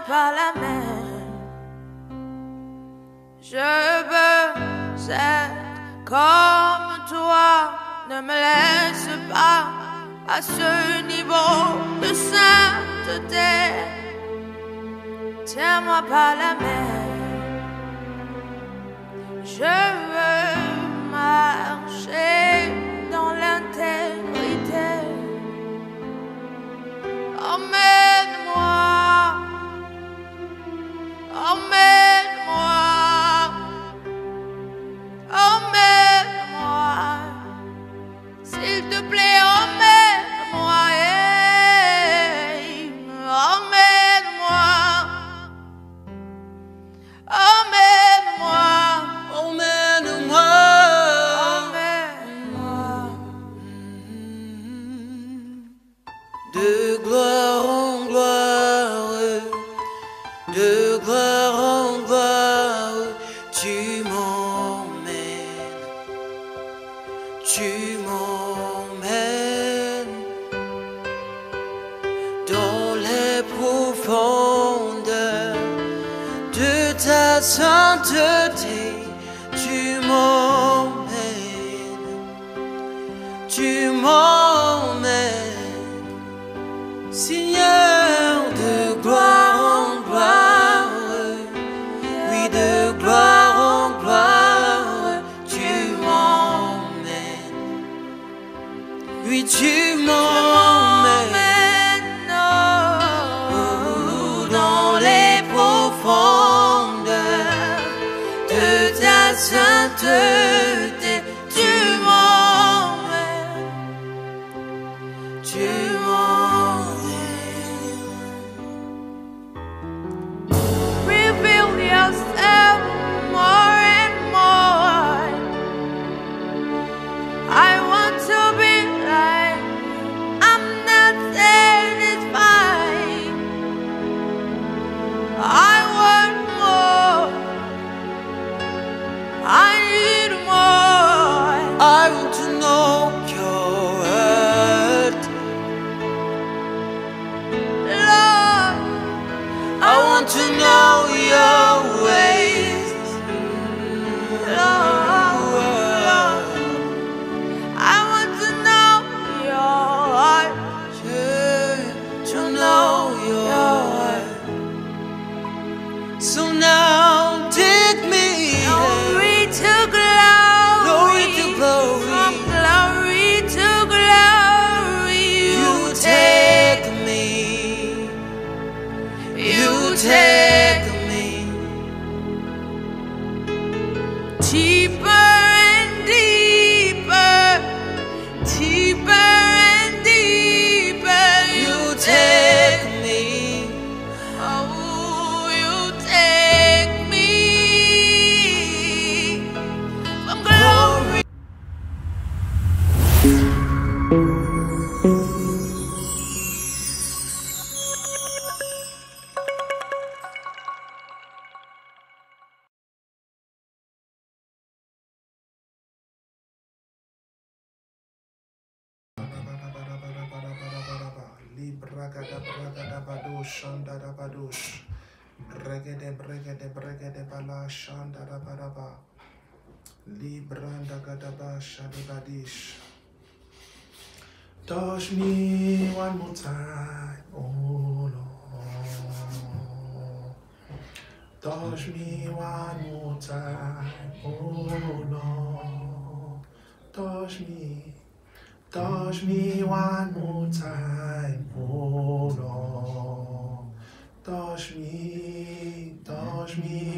Tiens-moi par la main. Je veux être comme toi. Ne me laisse pas à ce niveau de sainteté. Tiens-moi par la main. Je veux marcher dans l'intégrité. Emmène-moi, emmène-moi, emmène-moi, s'il te plaît, emmène-moi, emmène-moi, emmène-moi, Emmène-moi, emmène-moi. de gloire en gloire, de gloire en gloire, tu m'emmènes, dans les profondeurs de ta sainteté, tu m'emmènes, Seigneur, de gloire en gloire, oui, de gloire en gloire, tu m'emmènes, oui, tu m'emmènes, dans les profondeurs de ta sainteté, tu m'emmènes, tu m'emmènes. Reveal yourself more and more. I want to be like you. I'm not satisfied. I want more. I need more. I want to know your heart, Lord, I want to know your ways, Lord, I want to know your heart. to know your heart. So now take me Glory to glory glory, to glory. from glory to glory, You take me, you take me deeper and deeper, deeper and deeper. you take me, Oh, you take me from glory. Libragadabragadabadosh, shandadabadosh. Bregede bala shandadabadaba. Librandagadaba shadibadish. Touch me one more time, oh Lord. Touch me one more time, oh Lord. Touch me one more time, oh Lord. Touch me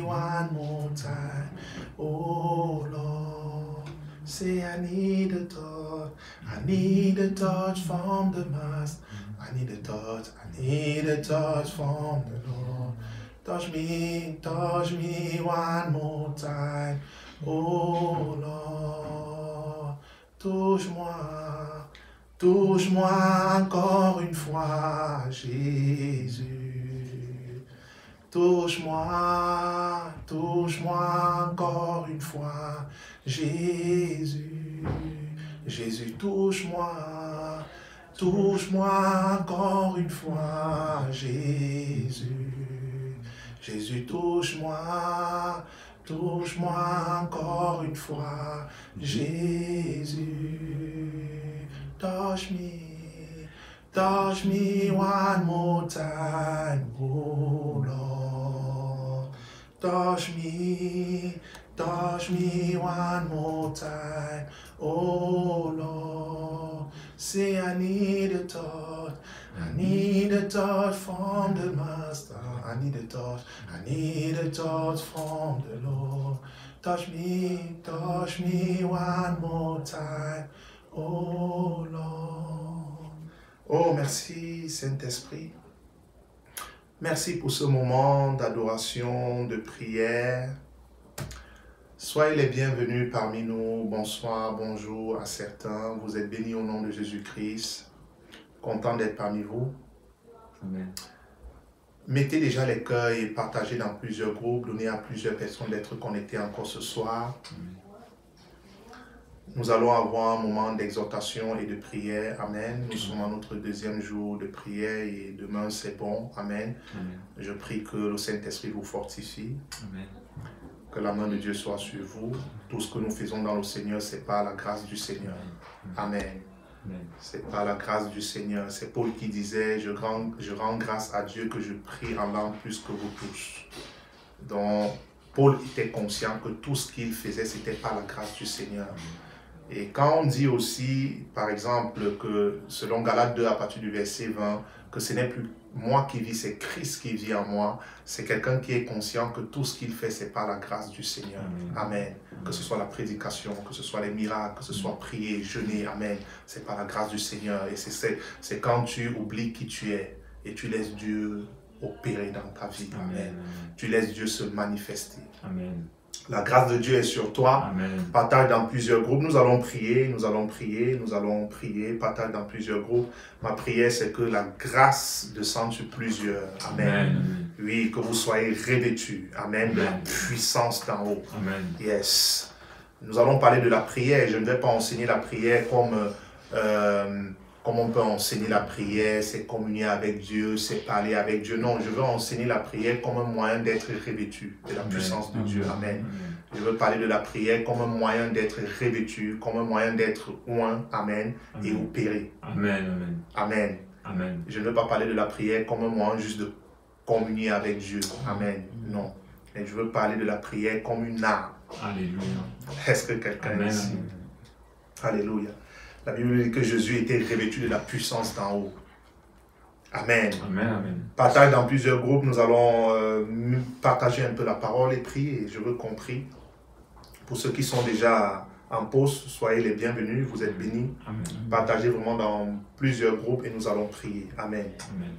one more time, oh Lord. Say I need a touch from the Master. I need a touch from the Lord. Touch me one more time, oh Lord. Touche-moi encore une fois, Jésus. Touche-moi encore une fois, Jésus. Jésus, touche-moi encore une fois, Jésus. Jésus, touche-moi, touche-moi encore une fois. Jésus, touch me one more time, oh Lord. Touch me one more time, oh Lord. Say I need a touch from the Master. I need a touch from the Lord. Touch me one more time, oh Lord. Oh, merci Saint-Esprit. Merci pour ce moment d'adoration, de prière. Soyez les bienvenus parmi nous. Bonsoir, bonjour à certains. Vous êtes bénis au nom de Jésus-Christ. Content d'être parmi vous. Amen. Mettez déjà les cœurs et partagez dans plusieurs groupes. Donnez à plusieurs personnes d'être connectées encore ce soir. Amen. Nous allons avoir un moment d'exhortation et de prière. Amen. Nous sommes à notre deuxième jour de prière et demain c'est bon. Amen. Amen. Je prie que le Saint-Esprit vous fortifie. Amen. Que la main de Dieu soit sur vous. Tout ce que nous faisons dans le Seigneur, c'est par la grâce du Seigneur. Amen. Amen. C'est par la grâce du Seigneur. C'est Paul qui disait, je rends grâce à Dieu que je prie en langue plus que vous tous. Donc, Paul était conscient que tout ce qu'il faisait, c'était par la grâce du Seigneur. Et quand on dit aussi, par exemple, que selon Galates 2, à partir du verset 20, que ce n'est plus moi qui vis, c'est Christ qui vit en moi, c'est quelqu'un qui est conscient que tout ce qu'il fait, c'est par la grâce du Seigneur. Amen. Que ce soit la prédication, que ce soit les miracles, que ce soit prier, jeûner, amen. C'est par la grâce du Seigneur. Et c'est quand tu oublies qui tu es et tu laisses Dieu opérer dans ta vie. Amen. Tu laisses Dieu se manifester. Amen. La grâce de Dieu est sur toi. Amen. Partage dans plusieurs groupes. Nous allons prier, nous allons prier, nous allons prier. Partage dans plusieurs groupes. Ma prière, c'est que la grâce descende sur plusieurs. Amen. Amen. Oui, que vous soyez revêtus. Amen. De la puissance d'en haut. Amen. Yes. Nous allons parler de la prière. Je ne vais pas enseigner la prière comme on peut enseigner la prière, c'est communier avec Dieu, c'est parler avec Dieu. Non, je veux enseigner la prière comme un moyen d'être revêtu de la puissance de Dieu. Amen. Je veux parler de la prière comme un moyen d'être revêtu, comme un moyen d'être oint. Amen. Et opéré. Amen. Amen. Amen. Je ne veux pas parler de la prière comme un moyen juste de communier avec Dieu. Amen. Non. Mais je veux parler de la prière comme une arme. Alléluia. Est-ce que quelqu'un est ici? Alléluia. La Bible dit que Jésus était revêtu de la puissance d'en haut. Amen. Amen. Amen. Partage dans plusieurs groupes. Nous allons partager un peu la parole et prier. Je veux qu'on prie. Pour ceux qui sont déjà en pause, soyez les bienvenus. Vous êtes bénis. Amen. Partagez vraiment dans plusieurs groupes et nous allons prier. Amen. Amen.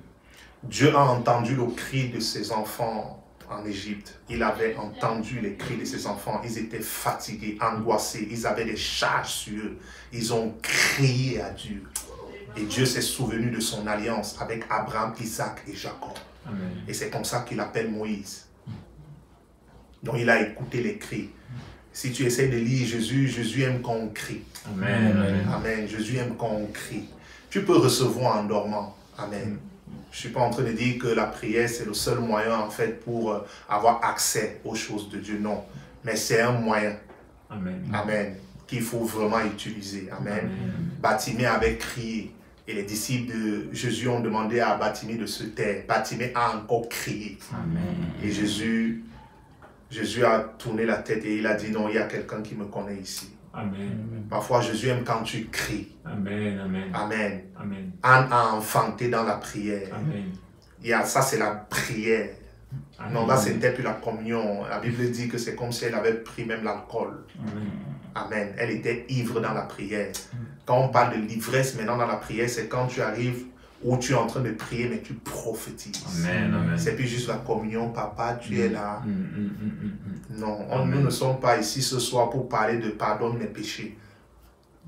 Dieu a entendu le cri de ses enfants en Égypte. Il avait entendu les cris de ses enfants. Ils étaient fatigués, angoissés. Ils avaient des charges sur eux. Ils ont crié à Dieu. Et Dieu s'est souvenu de son alliance avec Abraham, Isaac et Jacob. Amen. Et c'est comme ça qu'il appelle Moïse. Donc il a écouté les cris. Si tu essaies de lire Jésus, Jésus aime quand on crie. Amen. Amen. Amen. Jésus aime quand on crie. Tu peux recevoir en dormant. Amen. Je ne suis pas en train de dire que la prière, c'est le seul moyen, en fait, pour avoir accès aux choses de Dieu. Non. Mais c'est un moyen. Amen. Amen. Qu'il faut vraiment utiliser. Amen. Bartimée avait crié. Et les disciples de Jésus ont demandé à Bartimée de se taire. Bartimée a encore crié. Amen. Et Jésus a tourné la tête et il a dit, non, il y a quelqu'un qui me connaît ici. Amen. Parfois, Jésus aime quand tu cries. Amen. Amen. Amen. Amen. Anne a enfanté dans la prière. Amen. Ça, c'est la prière. Non, là, c'était plus la communion. La Bible dit que c'est comme si elle avait pris même l'alcool. Amen. Amen. Elle était ivre dans la prière. Quand on parle de l'ivresse maintenant dans la prière, c'est quand tu arrives où tu es en train de prier, mais tu prophétises. Amen. Amen. C'est plus juste la communion, papa, tu es là. Non, nous ne sommes pas ici ce soir pour parler de pardonne mes péchés.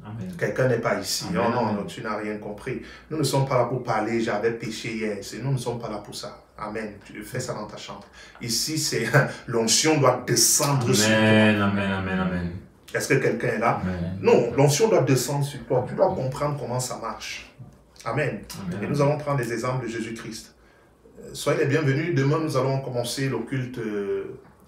Amen. Quelqu'un n'est pas ici. Amen. Non, tu n'as rien compris. Nous ne sommes pas là pour parler, j'avais péché hier. Nous ne sommes pas là pour ça. Amen. Tu fais ça dans ta chambre. Ici, c'est l'onction doit descendre sur toi. Amen. Amen. Amen. Amen. Est-ce que quelqu'un est là? Amen. Non, l'onction doit descendre sur toi. Tu dois comprendre comment ça marche. Amen. Amen. Et nous allons prendre des exemples de Jésus-Christ. Soyez les bienvenus. Demain, nous allons commencer le culte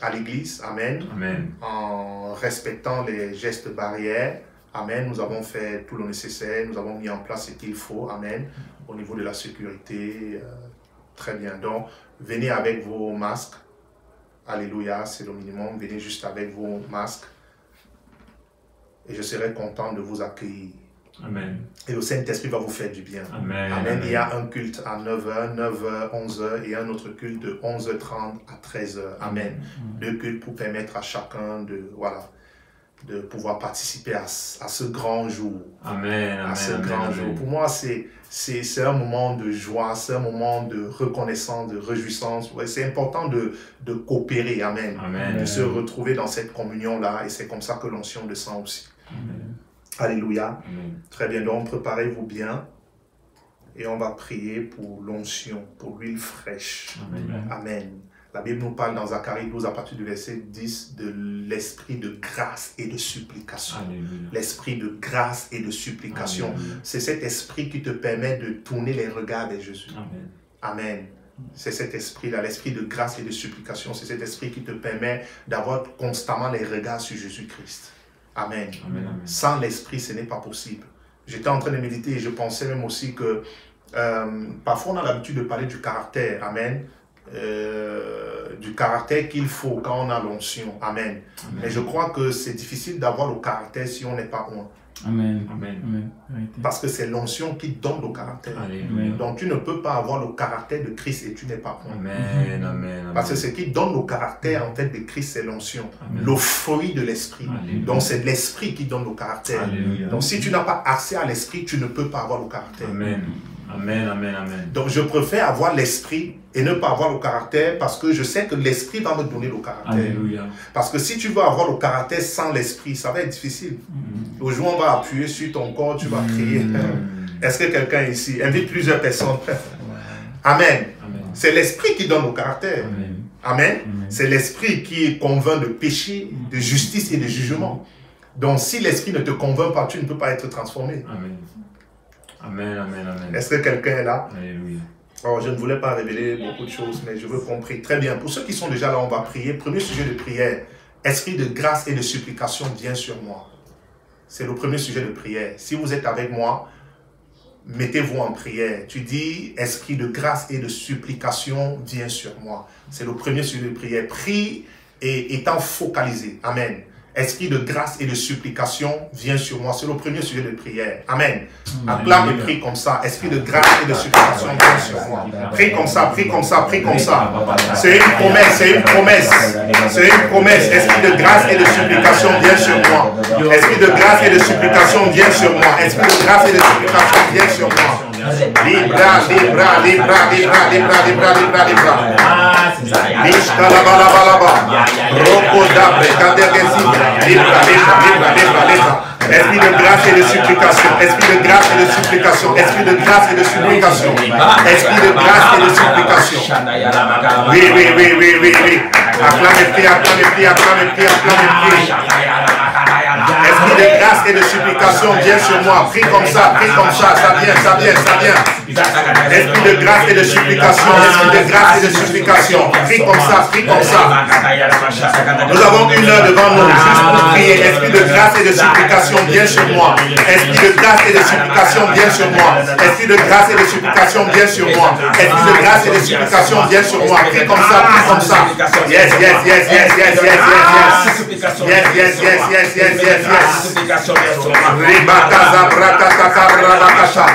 à l'église. Amen. Amen. En respectant les gestes barrières. Amen. Nous avons fait tout le nécessaire. Nous avons mis en place ce qu'il faut. Amen. Au niveau de la sécurité. Très bien. Donc, venez avec vos masques. Alléluia. C'est le minimum. Venez juste avec vos masques. Et je serai content de vous accueillir. Amen. Et le Saint-Esprit va vous faire du bien. Amen. Amen. Il y a un culte à 9h, 9h, 11h et un autre culte de 11h30 à 13h. Amen. Deux cultes pour permettre à chacun de, voilà, de pouvoir participer à ce grand jour. Amen. À ce Amen. grand Amen. jour. Pour moi, c'est un moment de joie, c'est un moment de reconnaissance, de réjouissance. Ouais, c'est important de coopérer. Amen. Amen. De se retrouver dans cette communion-là. Et c'est comme ça que l'onction descend aussi. Amen. Alléluia. Amen. Très bien, donc préparez-vous bien et on va prier pour l'onction, pour l'huile fraîche. Amen. Amen. La Bible nous parle dans Zacharie 12 à partir du verset 10 de l'esprit de grâce et de supplication. Alléluia. L'esprit de grâce et de supplication. Alléluia. C'est cet esprit qui te permet de tourner les regards vers Jésus. Amen. Amen. C'est cet esprit-là, l'esprit de grâce et de supplication. C'est cet esprit qui te permet d'avoir constamment les regards sur Jésus-Christ. Amen. Amen. Amen. Sans l'esprit, ce n'est pas possible. J'étais en train de méditer et je pensais même aussi que parfois on a l'habitude de parler du caractère. Amen. Du caractère qu'il faut quand on a l'onction. Amen. Amen. Mais je crois que c'est difficile d'avoir le caractère si on n'est pas un. Amen. Amen. Amen. Vérité. Parce que c'est l'onction qui donne le caractère. Alléluia. Donc tu ne peux pas avoir le caractère de Christ et tu n'es pas un. Amen. Amen. Parce que ce qui donne le caractère en fait de Christ, c'est l'onction. Amen. Le fruit de l'esprit. Alléluia. Donc c'est l'esprit qui donne le caractère. Alléluia. Donc si tu n'as pas accès à l'esprit, tu ne peux pas avoir le caractère. Amen. Amen. Amen. Amen. Donc je préfère avoir l'esprit et ne pas avoir le caractère parce que je sais que l'esprit va me donner le caractère. Alléluia. Parce que si tu veux avoir le caractère sans l'esprit, ça va être difficile. Le jour où on va appuyer sur ton corps, tu vas crier. Est-ce que quelqu'un ici invite plusieurs personnes? Amen. Amen. C'est l'esprit qui donne le caractère. Amen. Amen. Amen. C'est l'esprit qui convainc de péché, de justice et de jugement. Donc si l'esprit ne te convainc pas, tu ne peux pas être transformé. Amen. Amen. Amen. Amen. Est-ce que quelqu'un est là? Alléluia. Alors, je ne voulais pas révéler beaucoup de choses, mais je veux qu'on prie. Très bien. Pour ceux qui sont déjà là, on va prier. Premier sujet de prière. Esprit de grâce et de supplication, viens sur moi. C'est le premier sujet de prière. Si vous êtes avec moi, mettez-vous en prière. Tu dis, esprit de grâce et de supplication, viens sur moi. C'est le premier sujet de prière. Prie et étant focalisé. Amen. Esprit de grâce et de supplication, viens sur moi. C'est le premier sujet de prière. Amen. Acclame et prie comme ça. Esprit de grâce et de supplication, viens sur moi. Prie comme ça, prie comme ça, prie comme ça. C'est une promesse, c'est une promesse. C'est une promesse. Esprit de grâce et de supplication, viens sur moi. Esprit de grâce et de supplication, viens sur moi. Esprit de grâce et de supplication, viens sur moi. Libra, libra, libra, libra, libra, libra, libra, libra. Ah, c'est ça. Mishkalabalaba. Rokodabre, kadegezi. Libra, libra, libra, libra, libra. Esprit de grâce et de supplication. Esprit de grâce et de supplication. Esprit de grâce et de supplication. Esprit de grâce et de supplication. Oui, oui, oui, oui, oui, oui. Acclame et prie, acclame et prie, acclame et prie, acclame et prie. Esprit de grâce et de supplication, viens sur moi. Prie comme ça, ça vient, ça vient, ça vient. Esprit de grâce et de supplication, esprit de grâce et de supplication. Prie comme ça, prie comme ça. Nous avons une heure devant nous, juste pour prier. Esprit de grâce et de supplication, viens sur moi. Esprit de grâce et de supplication, viens sur moi. Esprit de grâce et de supplication, viens sur moi. Esprit de grâce et de supplication, viens sur moi. Prie comme ça, prie comme ça. Yes, yes, yes, yes, yes, yes, yes, yes. Yes, yes, yes, yes, yes, yes, yes. Ribakaza brakata brakata.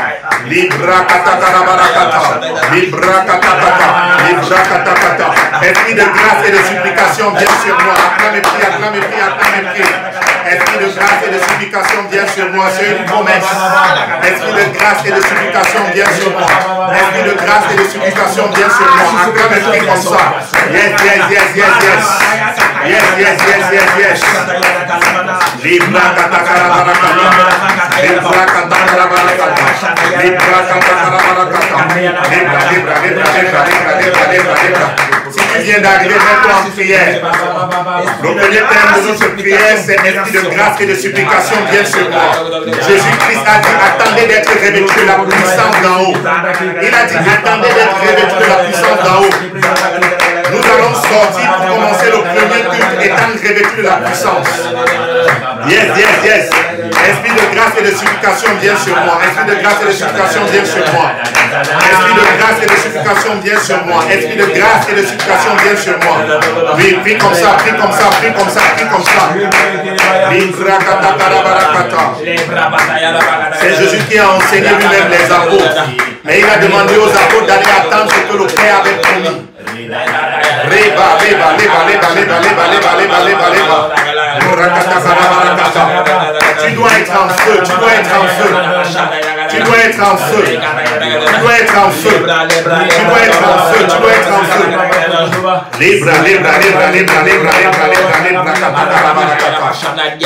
Libra kata barakata. Libra kata. Libra kata. Esprit de grâce et de supplication, viens sur moi. Acclame et prie, acclame et prie, acclame et prie. Esprit de grâce et de supplication, viens sur moi. C'est une promesse. Esprit de grâce et de supplication, viens sur moi. Esprit de grâce et de supplication, viens sur moi. Acclame et prie comme ça. Yes, yes, yes, yes, yes. Yes, yes, yes, yes, yes. Libra kata barakata. Libra kata barakata. Libra kata barakata. Libra, libra, libra, libra, libra, libra, libra, libra. Si tu viens d'arriver, mets-toi en prière. Le premier thème de notre prière, c'est esprit de grâce et de supplication, viens sur moi. Jésus-Christ a dit, attendez d'être revêtu de la puissance d'en haut. Il a dit, attendez d'être revêtu de la puissance d'en haut. Nous allons sortir pour commencer le premier culte étant revêtu de la puissance. Yes, yes, yes. Esprit de grâce et de supplication, viens sur moi. Esprit de grâce et de supplication, viens sur moi. Esprit de grâce et de supplication, viens sur moi. Esprit de grâce et de supplication, viens sur moi. Oui, prie comme ça, prie comme ça, prie comme ça, prie comme ça. C'est Jésus qui a enseigné lui-même les apôtres. Mais il a demandé aux apôtres d'aller attendre ce que le Père avait promis. Tu dois être en feu, tu dois être en feu. Tu dois être en feu. Tu dois être en feu. Tu dois être en feu. Tu dois être en feu. Libra, libra, libra, libra, libra, libra, libra, libra, katakarabakata.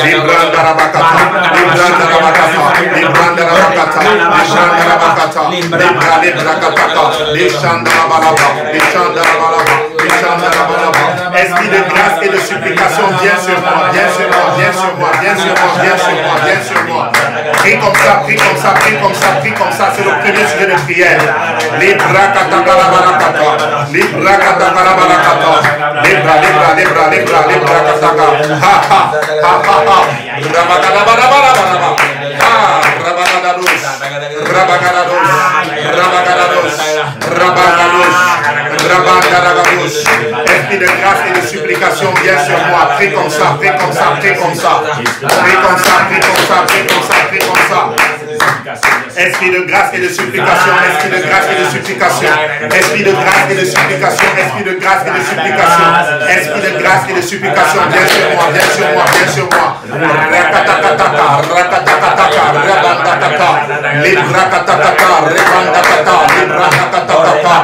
Libra darabakata. Libra darabakata. Libra darabakata. Libra darabakata. Libra libra kataka. Lishandarabalaba. Lishandarabalaba. Lishandarabalaba. Esprit de grâce et de supplication, viens sur moi, viens sur moi, viens sur moi, viens sur moi, viens sur moi, viens sur moi. Prie comme ça, prie comme ça, prie comme ça, prie comme ça. C'est le premier sujet de prière. Libra katakarabarakata. Libra katakarabarakata. Libra, libra, libra, libra, libra kataka. Ha ha ha ha ha. Rabakadabarabarabara. Ha rabakadados. Rabakadados. Rabakadados. Rabakadados. Rabakadados. Esprit de grâce et de supplication, viens sur moi. Prie comme ça, prie comme ça, prie comme ça. Prie comme ça, prie comme ça, prie comme ça, prie comme ça. Esprit de grâce et de supplication, esprit de grâce et de supplication, esprit de grâce et de supplication, esprit de grâce et de supplication, esprit de grâce et de supplication, viens sur moi, viens sur moi, viens sur moi. Rakatakataka, rakatakataka, rabandataka, librakataka, rebandataka, librakataka,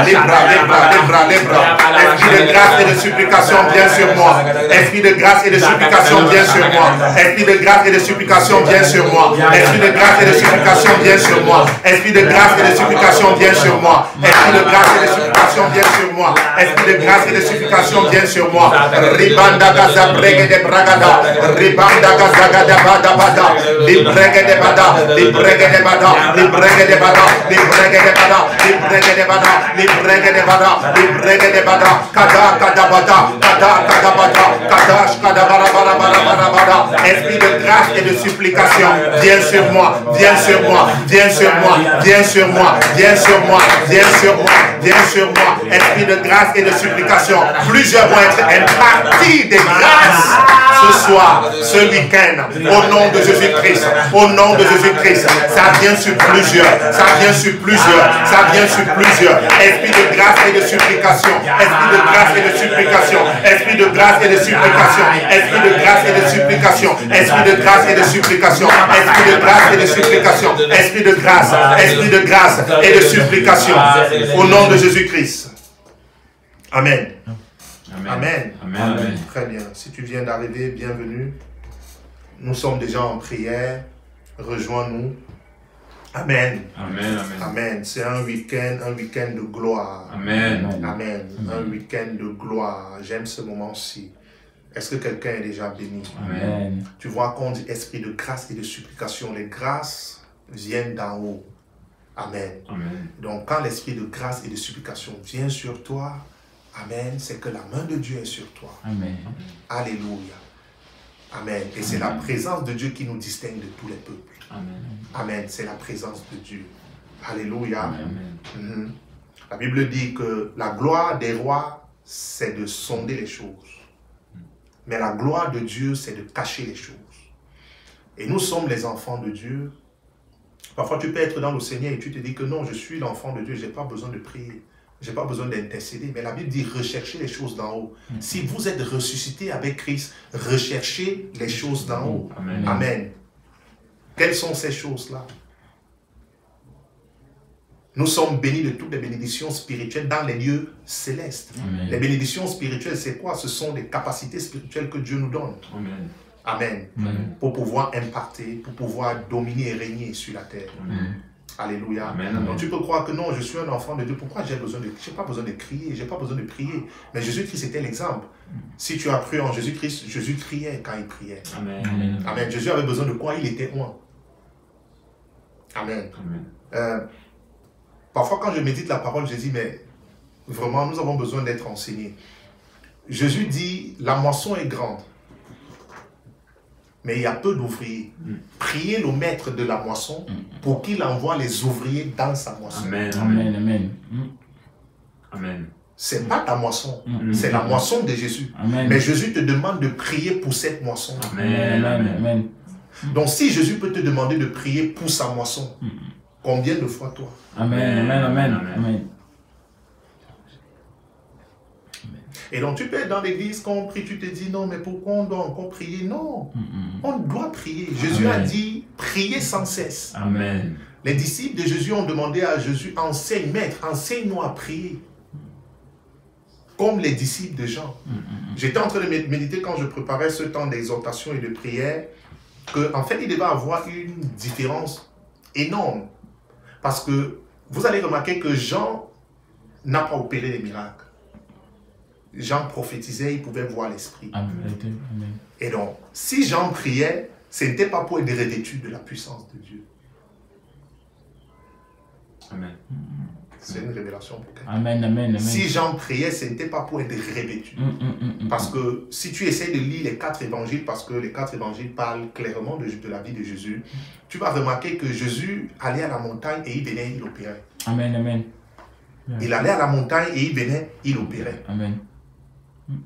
libra, libra, libra, libra. Esprit de grâce et de supplication, viens sur moi. Esprit de grâce et de supplication, viens sur moi. Esprit de grâce et de supplication, viens sur moi. Esprit de grâce et de supplication, viens sur moi. Esprit de grâce et de supplication, viens sur moi. Esprit de grâce et de supplication, viens sur moi. Esprit de grâce et de supplication, viens sur moi. Ribanda gaza brege de bragada. Ribanda gaza gada bada bada. Librege de bada. Librege de bada. Librege de bada. Librege de bada. Librege de bada. Librege de bada. Librege de bada. Kada kada bada. Kada kada bada. Kadash kada bara bara bara bara bara. Esprit de grâce et de supplication, viens sur moi. Viens sur moi, viens sur moi, viens sur moi, viens sur moi, viens sur moi, viens sur moi. Esprit de grâce et de supplication. Plusieurs vont être impartis des grâces ce soir, ce week-end, au nom de Jésus-Christ. Au nom de Jésus-Christ. Ça vient sur plusieurs, ça vient sur plusieurs, ça vient sur plusieurs. Esprit de grâce et de supplication, esprit de grâce et de supplication, esprit de grâce et de supplication, esprit de grâce et de supplication, esprit de grâce et de supplication, esprit de grâce et de supplication, esprit de grâce et de supplication, au nom de Jésus-Christ. Amen. Amen. Amen. Amen. Très bien. Si tu viens d'arriver, bienvenue. Nous sommes déjà en prière. Rejoins-nous. Amen. Amen. Amen. Amen. C'est un week-end de gloire. Amen. Amen. Un week-end de gloire. J'aime ce moment-ci. Est-ce que quelqu'un est déjà béni? Amen. Tu vois qu'on dit esprit de grâce et de supplication. Les grâces viennent d'en haut. Amen. Amen. Donc quand l'esprit de grâce et de supplication vient sur toi, amen, c'est que la main de Dieu est sur toi. Amen. Alléluia. Amen. Et c'est la présence de Dieu qui nous distingue de tous les peuples. Amen. Amen. C'est la présence de Dieu. Alléluia. Amen. Mhm. La Bible dit que la gloire des rois, c'est de sonder les choses. Mais la gloire de Dieu, c'est de cacher les choses. Et nous sommes les enfants de Dieu. Parfois, tu peux être dans le Seigneur et tu te dis que non, je suis l'enfant de Dieu, je n'ai pas besoin de prier. Je n'ai pas besoin d'intercéder. Mais la Bible dit recherchez les choses d'en haut. Si vous êtes ressuscité avec Christ, recherchez les choses d'en haut. Amen. Amen. Quelles sont ces choses-là? Nous sommes bénis de toutes les bénédictions spirituelles dans les lieux célestes. Amen. Les bénédictions spirituelles, c'est quoi? Ce sont des capacités spirituelles que Dieu nous donne. Amen. Amen. Amen. Pour pouvoir imparter, pour pouvoir dominer et régner sur la terre. Amen. Alléluia. Amen, amen. Donc tu peux croire que non, je suis un enfant de Dieu. Pourquoi j'ai pas besoin de crier, j'ai pas besoin de prier. Mais Jésus-Christ était l'exemple. Si tu as cru en Jésus-Christ, Jésus criait quand il priait. Amen. Amen. Amen. Jésus avait besoin de quoi? Il était loin. Amen. Amen. Parfois quand je médite la parole, je dis, mais vraiment, nous avons besoin d'être enseignés. Jésus dit, la moisson est grande, mais il y a peu d'ouvriers. Priez le maître de la moisson pour qu'il envoie les ouvriers dans sa moisson. Amen. Amen. Amen. Amen. C'est pas ta moisson, c'est la moisson de Jésus. Amen. Mais Jésus te demande de prier pour cette moisson. Amen. Amen. Donc si Jésus peut te demander de prier pour sa moisson, combien de fois toi? Amen. Amen. Amen. Amen. Et donc tu peux être dans l'église, quand on prie, tu te dis non, mais pourquoi on doit encore prier? Non, on doit prier. Jésus a dit, priez sans cesse. Amen. Les disciples de Jésus ont demandé à Jésus, enseigne, maître, enseigne-nous à prier. Comme les disciples de Jean. J'étais en train de méditer quand je préparais ce temps d'exhortation et de prière, qu'en fait, il devait avoir une différence énorme. Parce que vous allez remarquer que Jean n'a pas opéré les miracles. Jean prophétisait, il pouvait voir l'esprit. Et donc, si Jean priait, ce n'était pas pour être revêtu de la puissance de Dieu. Amen. C'est une révélation pour quelqu'un. Amen. Amen. Si Jean priait, ce n'était pas pour être revêtu. Parce que si tu essaies de lire les 4 évangiles, parce que les 4 évangiles parlent clairement de la vie de Jésus, tu vas remarquer que Jésus allait à la montagne et il venait, il opérait. Amen. Amen. Il allait à la montagne et il venait, il opérait. Amen.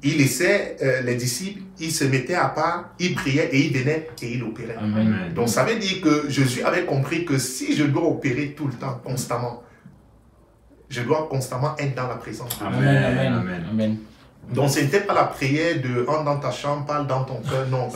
Il laissait les disciples, il se mettait à part, il priait et il venait et il opérait. Amen. Donc ça veut dire que Jésus avait compris que si je dois opérer tout le temps, constamment, je dois constamment être dans la présence de Dieu. Amen. Amen. Amen. Amen. Donc ce n'était pas la prière de entre dans ta chambre, parle dans ton cœur, non.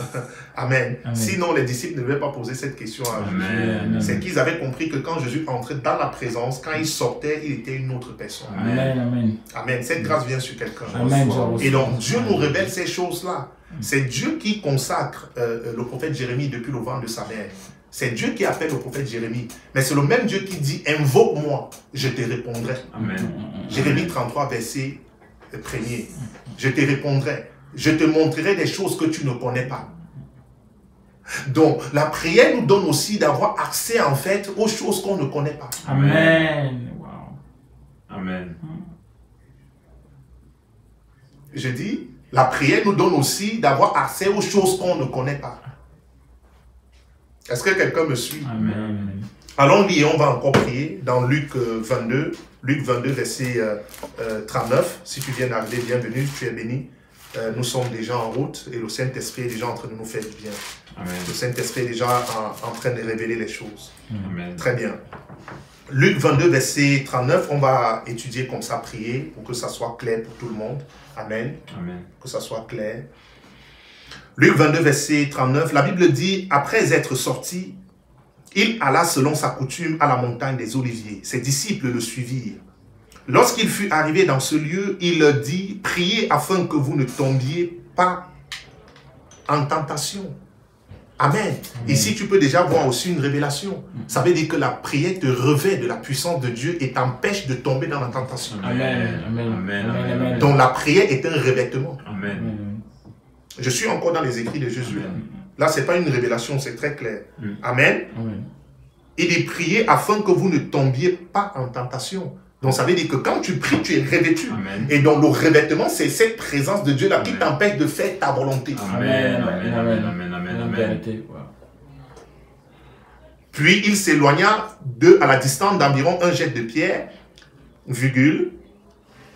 Amen. Amen. Sinon les disciples ne devaient pas poser cette question à Jésus. Amen. C'est qu'ils avaient compris que quand Jésus entrait dans la présence, quand il sortait, il était une autre personne. Amen. Amen. Amen. Cette grâce vient sur quelqu'un. Amen. Et donc Dieu nous révèle ces choses-là. C'est Dieu qui consacre le prophète Jérémie depuis le ventre de sa mère. C'est Dieu qui appelle le prophète Jérémie. Mais c'est le même Dieu qui dit, invoque-moi, je te répondrai. Amen. Jérémie 33, verset 1er. Je te répondrai. Je te montrerai des choses que tu ne connais pas. Donc, la prière nous donne aussi d'avoir accès, en fait, aux choses qu'on ne connaît pas. Amen. Wow. Amen. Je dis, la prière nous donne aussi d'avoir accès aux choses qu'on ne connaît pas. Est-ce que quelqu'un me suit? Amen. Allons lire, on va encore prier dans Luc 22, verset 39. Si tu viens d'arriver, bienvenue, tu es béni. Nous sommes déjà en route et le Saint-Esprit est déjà en train de nous faire du bien. Amen. Le Saint-Esprit est déjà en train de révéler les choses. Amen. Très bien. Luc 22, verset 39, on va étudier comme ça, prier pour que ça soit clair pour tout le monde. Amen. Amen. Que ça soit clair. Luc 22, verset 39, la Bible dit, après être sorti, il alla selon sa coutume à la montagne des Oliviers. Ses disciples le suivirent. Lorsqu'il fut arrivé dans ce lieu, il leur dit, priez afin que vous ne tombiez pas en tentation. Amen. Ici, tu peux déjà voir aussi une révélation. Ça veut dire que la prière te revêt de la puissance de Dieu et t'empêche de tomber dans la tentation. Amen. Amen. Amen. Amen. Donc la prière est un revêtement. Amen. Je suis encore dans les écrits de Jésus. Amen. Là, ce n'est pas une révélation, c'est très clair. Amen. Amen. Il dit prier afin que vous ne tombiez pas en tentation. Donc ça veut dire que quand tu pries, tu es revêtu. Amen. Et donc le revêtement, c'est cette présence de Dieu là qui Amen. t'empêche de faire ta volonté. Amen. Amen. Amen. Amen. Amen. Amen. Puis il s'éloigna d'eux à la distance d'environ un jet de pierre, virgule,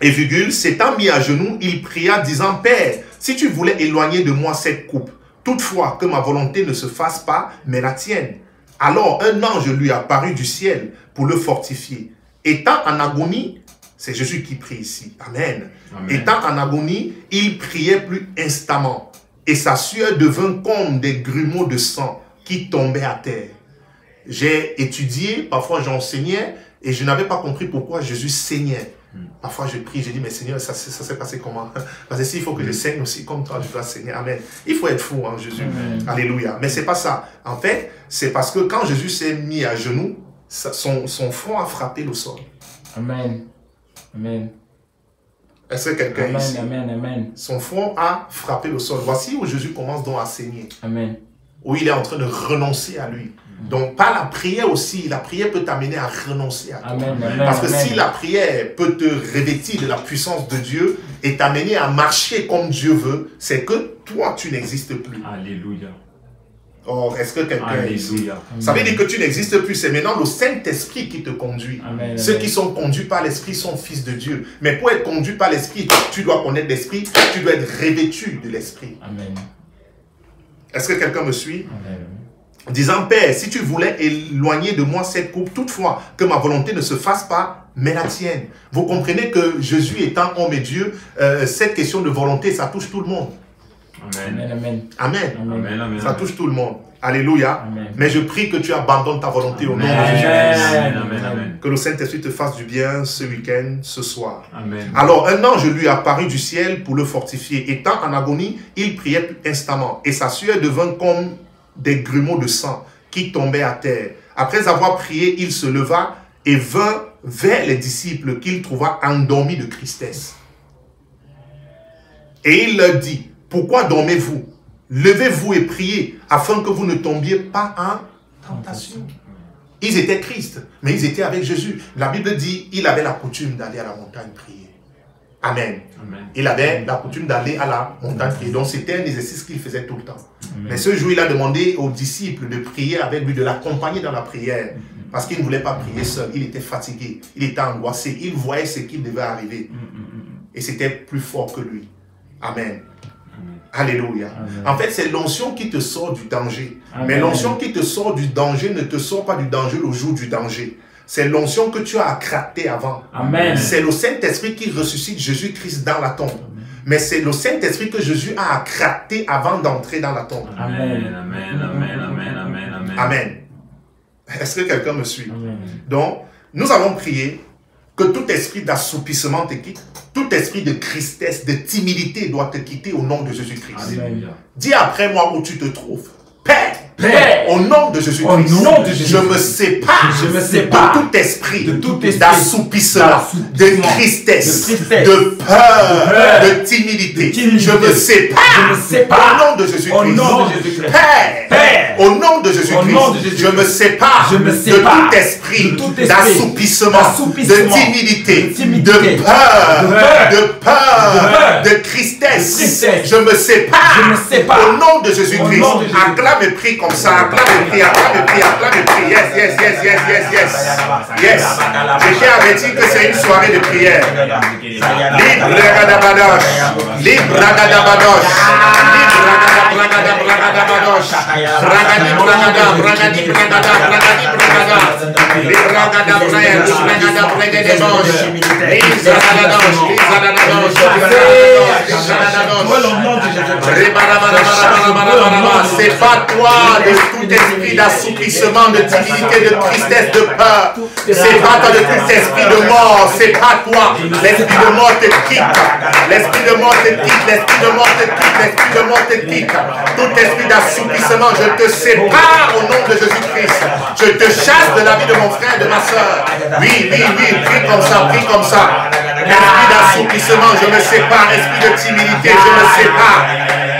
et virgule, s'étant mis à genoux, il pria disant, Père, si tu voulais éloigner de moi cette coupe, toutefois que ma volonté ne se fasse pas, mais la tienne. Alors un ange lui apparut du ciel pour le fortifier. Étant en agonie, c'est Jésus qui prie ici. Amen. Amen. Étant en agonie, il priait plus instamment. Et sa sueur devint comme des grumeaux de sang qui tombaient à terre. J'ai étudié, parfois j'enseignais, et je n'avais pas compris pourquoi Jésus saignait. Parfois je prie, je dis, mais Seigneur, ça s'est passé comment? Parce que s'il faut que je saigne aussi comme toi, je dois saigner. Amen. Il faut être fou, hein, Jésus. Amen. Alléluia. Mais c'est pas ça. En fait, c'est parce que quand Jésus s'est mis à genoux, son front a frappé le sol. Amen. Amen. Est-ce que quelqu'un Amen. ici? Amen. Amen. Son front a frappé le sol. Voici où Jésus commence donc à saigner. Amen. Où il est en train de renoncer à lui. Donc par la prière aussi, la prière peut t'amener à renoncer à toi. Amen. Amen. Parce que Amen. si la prière peut te revêtir de la puissance de Dieu et t'amener à marcher comme Dieu veut, c'est que toi tu n'existes plus. Alléluia. Or, est-ce que quelqu'un est ici? Alléluia. Ça veut dire que tu n'existes plus. C'est maintenant le Saint-Esprit qui te conduit. Amen. Ceux qui sont conduits par l'Esprit sont fils de Dieu. Mais pour être conduit par l'Esprit, tu dois connaître l'Esprit, tu dois être revêtu de l'Esprit. Amen. Est-ce que quelqu'un me suit? Amen. Disant, Père, si tu voulais éloigner de moi cette coupe, toutefois, que ma volonté ne se fasse pas, mais la tienne. Vous comprenez que Jésus étant homme et Dieu, cette question de volonté, ça touche tout le monde. Amen. Amen. Amen. Amen. Amen. Ça touche tout le monde. Alléluia. Amen. Mais je prie que tu abandonnes ta volonté au nom de Amen. Jésus-Christ. Amen. Amen. Que le Saint-Esprit te fasse du bien ce week-end, ce soir. Amen. Alors un ange lui apparut du ciel pour le fortifier. Étant en agonie, il priait instamment. Et sa sueur devint comme des grumeaux de sang qui tombaient à terre. Après avoir prié, il se leva et vint vers les disciples qu'il trouva endormis de tristesse. Et il leur dit, pourquoi dormez-vous? Levez-vous et priez, afin que vous ne tombiez pas en tentation. Ils étaient tristes, mais ils étaient avec Jésus. La Bible dit, il avait la coutume d'aller à la montagne prier. Amen. Amen. Il avait la coutume d'aller à la montagne prier. Donc c'était un exercice qu'il faisait tout le temps. Amen. Mais ce jour, il a demandé aux disciples de prier avec lui, de l'accompagner dans la prière. Parce qu'il ne voulait pas prier seul. Il était fatigué, il était angoissé. Il voyait ce qui devait arriver. Et c'était plus fort que lui. Amen. Alléluia. Amen. En fait, c'est l'onction qui te sort du danger. Amen. Mais l'onction qui te sort du danger ne te sort pas du danger le jour du danger. C'est l'onction que tu as accratée avant. Amen. C'est le Saint-Esprit qui ressuscite Jésus-Christ dans la tombe. Mais c'est le Saint-Esprit que Jésus a accraté avant d'entrer dans la tombe. Amen. Amen. Amen. Amen. Amen. Amen. Amen. Est-ce que quelqu'un me suit? Amen. Donc, nous allons prier que tout esprit d'assoupissement te quitte, tout esprit de tristesse, de timidité doit te quitter au nom de Jésus-Christ. Alléluia. Dis après moi où tu te trouves. Père, Père, au nom de Jésus-Christ, au nom de Jésus-Christ, je me sépare, je me sépare de tout esprit, de tout esprit d'assoupissement, de tristesse, de peur, de timidité. Je me sépare, au nom de Jésus-Christ. Au nom de Jésus-Christ. Père, au nom de Jésus-Christ, je me sépare, de tout esprit, d'assoupissement, de timidité, de peur, de tristesse. Je me sépare, au nom de Jésus-Christ. Acclame et prie comme ça, acclame et prie, acclame et prie, acclame et prie. Yes, yes, yes, yes, yes, yes. Yes. J'étais averti que c'est une soirée de prière. Libre Ragadabadosh, libre Ragadabadosh, libre Ragadabadosh, Ragadi Bragada, Bragadi Bragada, Bragadi Bragada, libre Ragadabraya, Ragada Bragadabosh, libre Ragadadosh, libre Ragadadosh, c'est pas toi de tout esprit d'assoupissement, de timidité, de tristesse, de peur. C'est pas toi de tout esprit de mort. C'est pas toi. L'esprit de mort te quitte. L'esprit de mort te quitte. L'esprit de mort te quitte. L'esprit de mort te quitte. Tout esprit d'assoupissement, je te sépare au nom de Jésus-Christ. Je te chasse de la vie de mon frère et de ma soeur. Oui, oui, oui. Prie comme ça, prie comme ça. Esprit d'assoupissement, je me sépare. Esprit de timidité, je me sépare.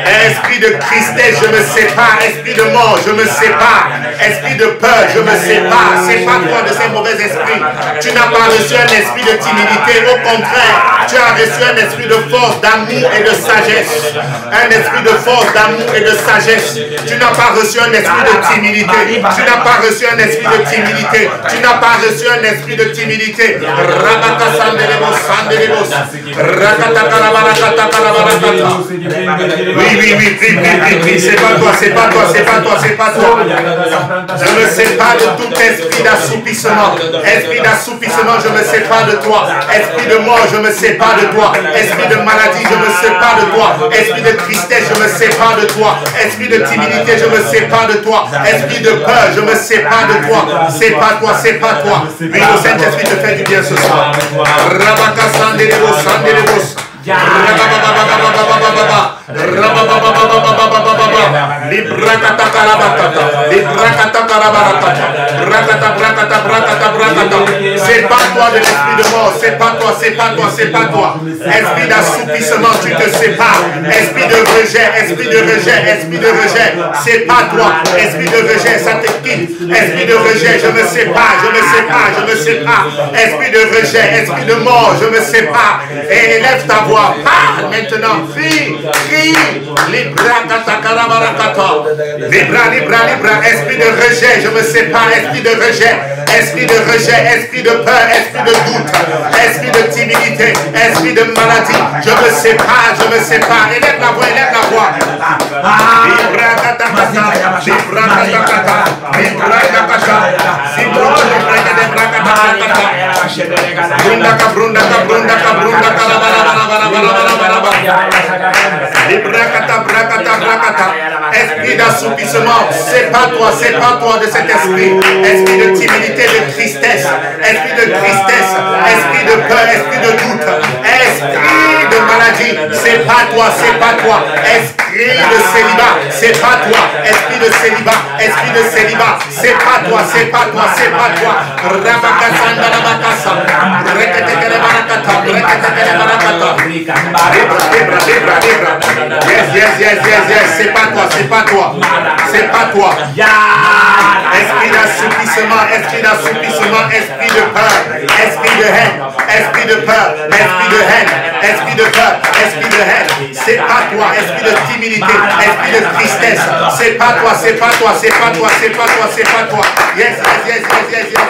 Esprit de tristesse, je me sépare. Esprit de mort, je me sépare. Esprit de peur, je me sépare. C'est pas toi de ces mauvais esprits. Tu n'as pas reçu un esprit de timidité. Au contraire, tu as reçu un esprit de force, d'amour et de sagesse. Un esprit de force, d'amour et de sagesse. Tu n'as pas reçu un esprit de timidité. Tu n'as pas reçu un esprit de timidité. Tu n'as pas reçu un esprit de timidité. Oui, prie, c'est pas toi, c'est pas toi, c'est pas toi, c'est pas toi. Je me sépare de tout esprit d'assoupissement. Esprit d'assoupissement, je me sépare de toi. Esprit de mort, je me sépare de toi. Esprit de maladie, je me sépare de toi. Esprit de tristesse, je me sépare de toi. Esprit de timidité, je me sépare de toi. Esprit de peur, je me sépare de toi. C'est pas toi, c'est pas toi. Oui, le Saint-Esprit te fait du bien ce soir. Libra C'est pas toi de l'esprit de mort, c'est pas toi, c'est pas toi, c'est pas toi. Esprit d'assoupissement, tu te sépares. Esprit de rejet, esprit de rejet, esprit de rejet, c'est pas toi. Esprit de rejet, ça te quitte. Esprit de rejet, je me sépare, je me sépare, je me sépare. Esprit de rejet, esprit de mort, je me sépare. Et élève ta voix, parle maintenant, crie, crie. Libra, esprit de rejet, je me sépare, esprit de rejet, esprit de rejet, esprit de peur, esprit de doute, esprit de timidité, esprit de maladie, je me sépare, élève la voix, élève la voix. Esprit d'assoupissement, c'est pas toi de cet esprit. Esprit de timidité, de tristesse, esprit de tristesse, esprit de peur, esprit de doute, esprit de maladie, c'est pas toi. Esprit de célibat, c'est pas toi. Esprit de célibat, c'est pas toi. Yes, c'est pas toi. Esprit d'assoupissement, esprit de peur, esprit de haine, esprit de peur, esprit de haine, esprit de peur, esprit de haine, c'est pas toi. Esprit de timidité, esprit de tristesse, c'est pas toi. Yes. Libra.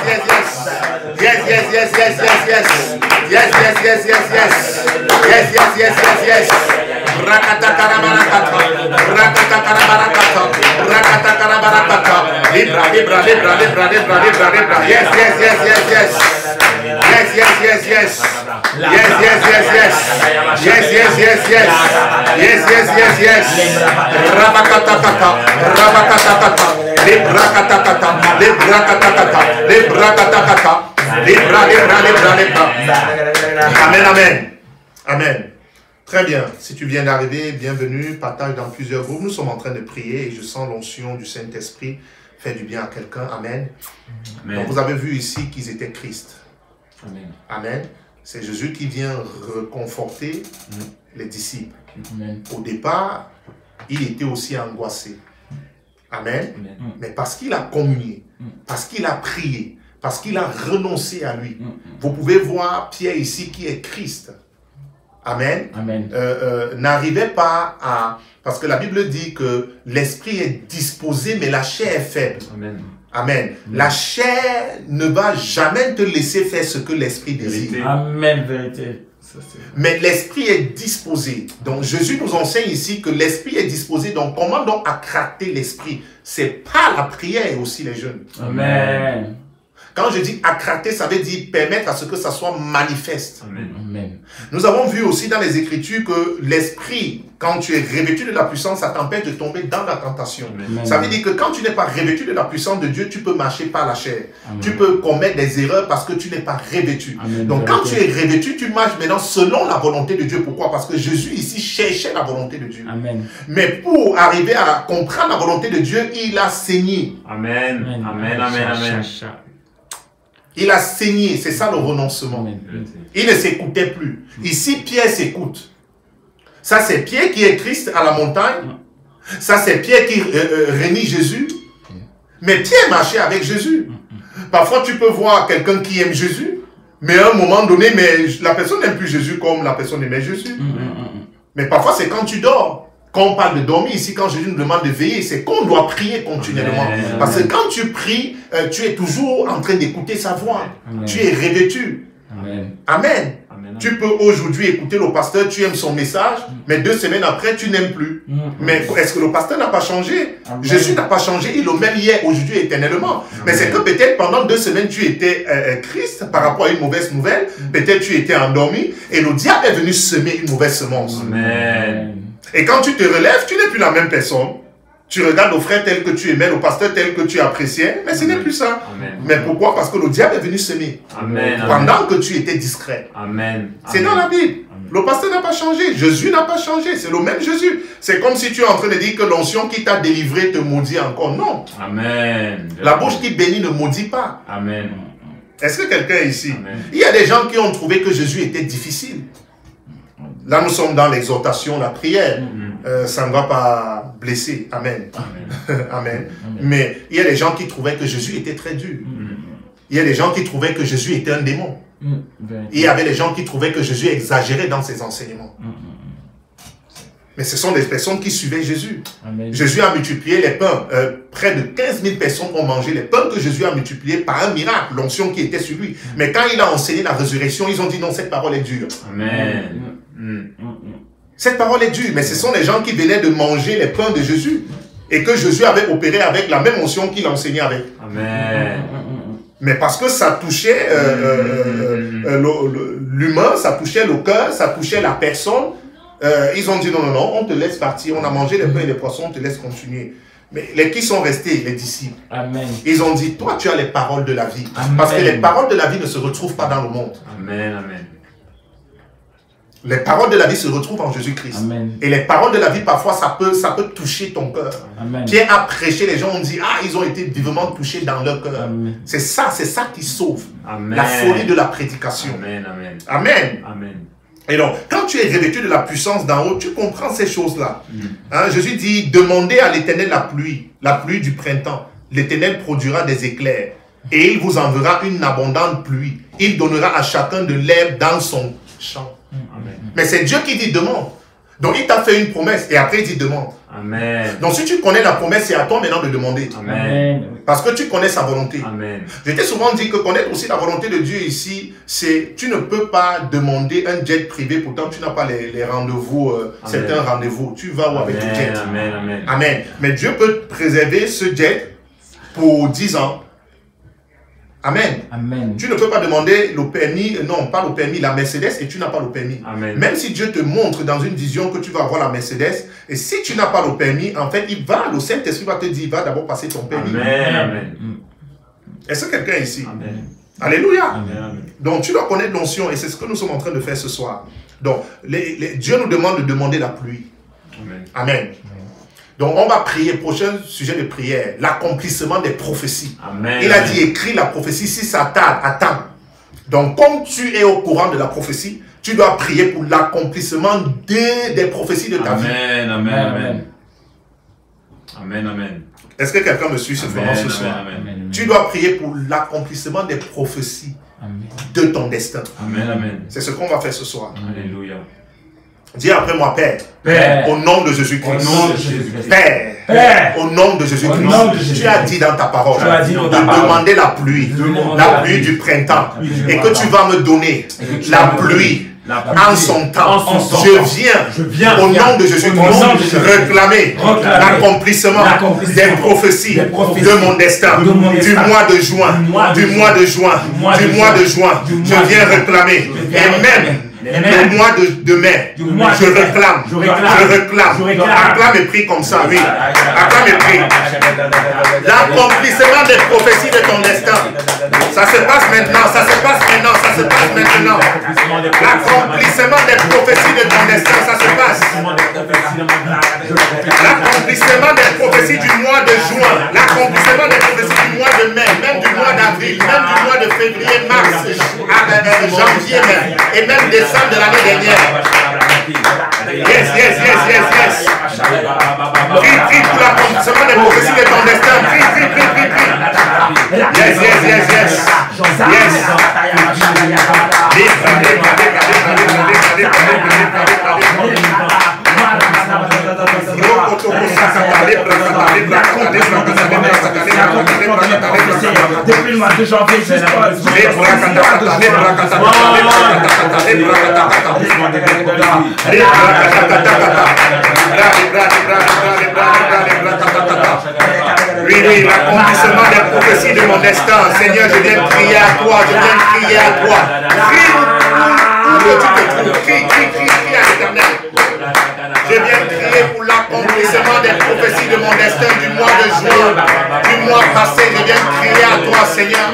Yes. Rabakatakata. Amen. Très bien. Si tu viens d'arriver, bienvenue. Partage dans plusieurs groupes. Nous sommes en train de prier et je sens l'onction du Saint-Esprit faire du bien à quelqu'un. Amen. Donc vous avez vu ici qu'ils étaient Christ. Amen. C'est Jésus qui vient reconforter les disciples. Amen. Au départ, il était aussi angoissé. Amen. Mais parce qu'il a communié, parce qu'il a prié, parce qu'il a renoncé à lui. Vous pouvez voir Pierre ici qui est Christ. Amen. N'arrivait pas à... Parce que la Bible dit que l'esprit est disposé, mais la chair est faible. Amen. La chair ne va jamais te laisser faire ce que l'esprit désire. Amen, vérité. Mais l'esprit est disposé. Donc Jésus nous enseigne ici que l'esprit est disposé. Donc comment donc accrater l'esprit? C'est pas la prière aussi, les jeunes. Amen. Quand je dis accrater, ça veut dire permettre à ce que ça soit manifeste. Amen. Nous avons vu aussi dans les Écritures que l'esprit, quand tu es revêtu de la puissance, ça t'empêche de tomber dans la tentation. Amen. Ça veut dire que quand tu n'es pas revêtu de la puissance de Dieu, tu peux marcher par la chair. Amen. Tu peux commettre des erreurs parce que tu n'es pas revêtu. Amen. Donc quand tu es revêtu, tu marches maintenant selon la volonté de Dieu. Pourquoi? Parce que Jésus ici cherchait la volonté de Dieu. Amen. Mais pour arriver à comprendre la volonté de Dieu, il a saigné. Amen. Il a saigné, c'est ça le renoncement. Amen. Il ne s'écoutait plus. Ici, Pierre s'écoute. Ça, c'est Pierre qui est Christ à la montagne. Ça, c'est Pierre qui renie Jésus. Mais Pierre marchait avec Jésus. Parfois, tu peux voir quelqu'un qui aime Jésus, mais à un moment donné, mais la personne n'aime plus Jésus comme la personne aimait Jésus. Mais parfois, c'est quand tu dors. Quand on parle de dormir ici, quand Jésus nous demande de veiller, c'est qu'on doit prier continuellement. Parce que quand tu pries, tu es toujours en train d'écouter sa voix. Amen. Tu es revêtu. Amen. Tu peux aujourd'hui écouter le pasteur, tu aimes son message, mais 2 semaines après, tu n'aimes plus. Mais est-ce que le pasteur n'a pas changé? Amen. Jésus n'a pas changé, il est le même hier, aujourd'hui, éternellement. Mais c'est que peut-être pendant 2 semaines, tu étais Christ par rapport à une mauvaise nouvelle. Peut-être tu étais endormi et le diable est venu semer une mauvaise semence. Amen. Et quand tu te relèves, tu n'es plus la même personne. Tu regardes le frère tel que tu aimais, le pasteur tel que tu appréciais, mais ce n'est plus ça. Amen. Mais pourquoi? Parce que le diable est venu semer. Amen. Pendant que tu étais discret. Amen. C'est dans la Bible. Le pasteur n'a pas changé. Jésus n'a pas changé. C'est le même Jésus. C'est comme si tu es en train de dire que l'onction qui t'a délivré te maudit encore. Non. Amen. La bouche qui bénit ne maudit pas. Amen. Est-ce que quelqu'un est ici? Amen. Il y a des gens qui ont trouvé que Jésus était difficile. Là, nous sommes dans l'exhortation, la prière. Ça ne va pas blesser. Amen. Amen. Amen. Mais il y a des gens qui trouvaient que Jésus était très dur. Il y a des gens qui trouvaient que Jésus était un démon. Il y avait des gens qui trouvaient que Jésus exagérait dans ses enseignements. Mais ce sont des personnes qui suivaient Jésus. Amen. Jésus a multiplié les pains. Près de 15 000 personnes ont mangé les pains que Jésus a multipliés par un miracle, l'onction qui était sur lui. Mais quand il a enseigné la résurrection, ils ont dit non, cette parole est dure. Amen. Cette parole est dure, mais ce sont les gens qui venaient de manger les pains de Jésus et que Jésus avait opéré avec la même onction qu'il enseignait avec. Amen. Mais parce que ça touchait l'humain, ça touchait le cœur, ça touchait la personne, ils ont dit non, non, non, on te laisse partir, on a mangé les pains et les poissons, on te laisse continuer. Mais les qui sont restés, les disciples, Amen. ils ont dit, toi tu as les paroles de la vie. Amen. Parce que les paroles de la vie ne se retrouvent pas dans le monde. Amen. Amen. Les paroles de la vie se retrouvent en Jésus-Christ. Amen. Et les paroles de la vie, parfois, ça peut toucher ton cœur. Amen. Pierre a prêché, les gens ont dit, ah, ils ont été vivement touchés dans leur cœur. Amen. C'est ça qui sauve. Amen. La folie de la prédication. Amen. Amen. Amen. Amen. Et donc, quand tu es revêtu de la puissance d'en haut, tu comprends ces choses-là. Hein, Jésus dit, demandez à l'Éternel la pluie du printemps. L'Éternel produira des éclairs et il vous enverra une abondante pluie. Il donnera à chacun de l'herbe dans son champ. Amen. Mais c'est Dieu qui dit demande. Donc il t'a fait une promesse et après il dit demande. Amen. Donc si tu connais la promesse, c'est à toi maintenant de demander. Amen. Parce que tu connais sa volonté. Amen. Je t'ai souvent dit que connaître aussi la volonté de Dieu ici, c'est tu ne peux pas demander un jet privé, pourtant tu n'as pas les rendez-vous, certains rendez-vous. Tu vas où avec le jet. Amen. Amen. Amen. Mais Dieu peut préserver ce jet pour 10 ans. Amen. Amen. Tu ne peux pas demander le permis, non, pas le permis, la Mercedes et tu n'as pas le permis. Amen. Même si Dieu te montre dans une vision que tu vas avoir la Mercedes, et si tu n'as pas le permis, en fait, le Saint-Esprit va te dire, va d'abord passer ton permis. Amen. Amen. Est-ce que quelqu'un est ici? Amen. Alléluia. Amen. Donc tu dois connaître l'onction et c'est ce que nous sommes en train de faire ce soir. Donc Dieu nous demande de demander la pluie. Amen. Amen. Donc on va prier, prochain sujet de prière, l'accomplissement des prophéties. Amen. Il a dit écris la prophétie, si ça tarde, attends. Donc comme tu es au courant de la prophétie, tu dois prier pour l'accomplissement des prophéties de ta vie. Amen. Amen. Amen. Amen. Amen. Est-ce que quelqu'un me suit ce Amen. ce soir? Amen. Tu dois prier pour l'accomplissement des prophéties Amen. de ton destin. Amen. Amen. C'est ce qu'on va faire ce soir. Alléluia. Dis après moi, Père, Père, au nom de Jésus-Christ. au nom de Jésus-Christ. Père, Père, au nom de Jésus-Christ. au nom de Jésus-Christ. Tu as dit dans ta parole Tu as dit dans de ta parole. demander la pluie, Demander la la pluie pluie du printemps, pluie du et que printemps. tu vas me donner que tu la vas me pluie la en pluie son temps. en son Je temps. viens, Je viens, au nom de au nom de Jésus-Christ, Jésus-Christ, réclamer l'accomplissement l'accomplissement des prophéties des prophéties de mon destin, de mon du destin, mois de juin, du mois de juin, du mois de juin. du mois Je de viens juin. réclamer, Je viens et même réclamer. le mois de mai, Du mois je de mai. réclame, Je réclame. je réclame. Je réclame. Acclame et prie comme ça, oui. Acclame et prie. L'accomplissement des prophéties de ton destin. Ça se passe maintenant, ça se passe maintenant, ça se passe maintenant. L'accomplissement des prophéties de ton destin, ça se passe. L'accomplissement des prophéties du mois de juin, l'accomplissement des prophéties du mois de mai, même du mois d'avril, même du mois de février, mars, janvier même, et même décembre de l'année dernière. Yes, yes, yes, yes, yes. Prie pour l'accomplissement des prophéties de ton destin. Prie. Yes, yes, yes, yes. Depuis le mois de janvier jusqu'à Oui, l'accomplissement des prophéties de mon destin. Seigneur, je viens crier à toi, je viens crier à toi. Crie où tu te trouves, crie à l'Éternel. Je viens crier pour l'accomplissement des prophéties de mon destin. de juin du mois passé, je viens crier à toi, Seigneur.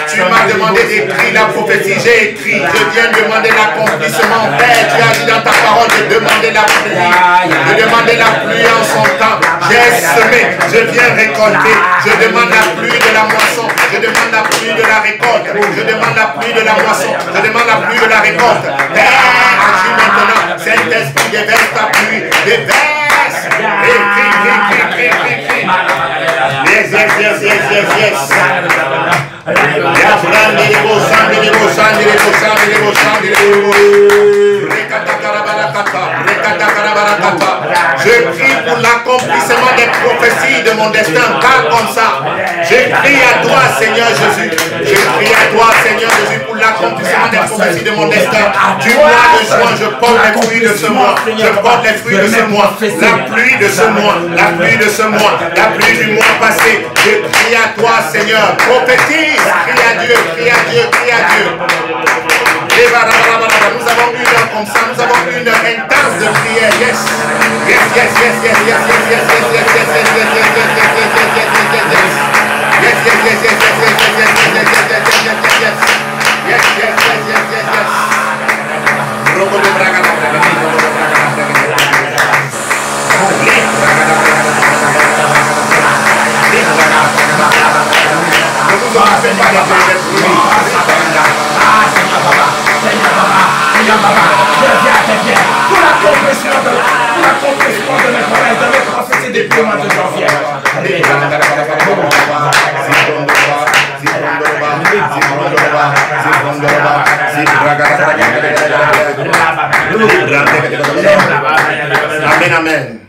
Tu m'as demandé d'écrire la prophétie, j'ai écrit. Je viens demander l'accomplissement. Père, tu as dit dans ta parole de demander la pluie. De demander la pluie en son temps. J'ai semé, je viens récolter. Je demande la pluie de la moisson. Je demande la pluie de la récolte. Je demande la pluie de la moisson. Je demande la pluie de la récolte. Père, agis maintenant. Saint-Esprit, déverse ta pluie. Déverse. Yes, yes, yes, yes, yes, yes. Je prie pour l'accomplissement des prophéties de mon destin, pas comme ça. Je prie à toi, Seigneur Jésus. Je prie à toi, Seigneur Jésus, pour l'accomplissement des prophéties de mon destin. Du mois de juin, je porte les fruits de ce mois. Je porte les fruits de ce mois. La pluie de ce mois. La pluie de ce mois. La pluie du mois passé. Je prie à toi, Seigneur. Prophétise. Crie à Dieu, crie à Dieu, crie à Dieu. Nous avons une heure comme ça. Nous avons une heure intense de prière. Yes. Yes, yes, yes, yes, yes, yes, yes, yes, yes, yes, yes, yes, yes, yes, yes, yes, yes, yes, yes, yes. Yes, yes, yes, yes, yes, yes, yes, yes, yes, yes, yes, yes, yes, yes. Yes, yes, yes, yes, yes, yes. Robo de braga, pour l'accomplissement de mes promesses, de mes prophéties depuis le mois de janvier. Amen, amen.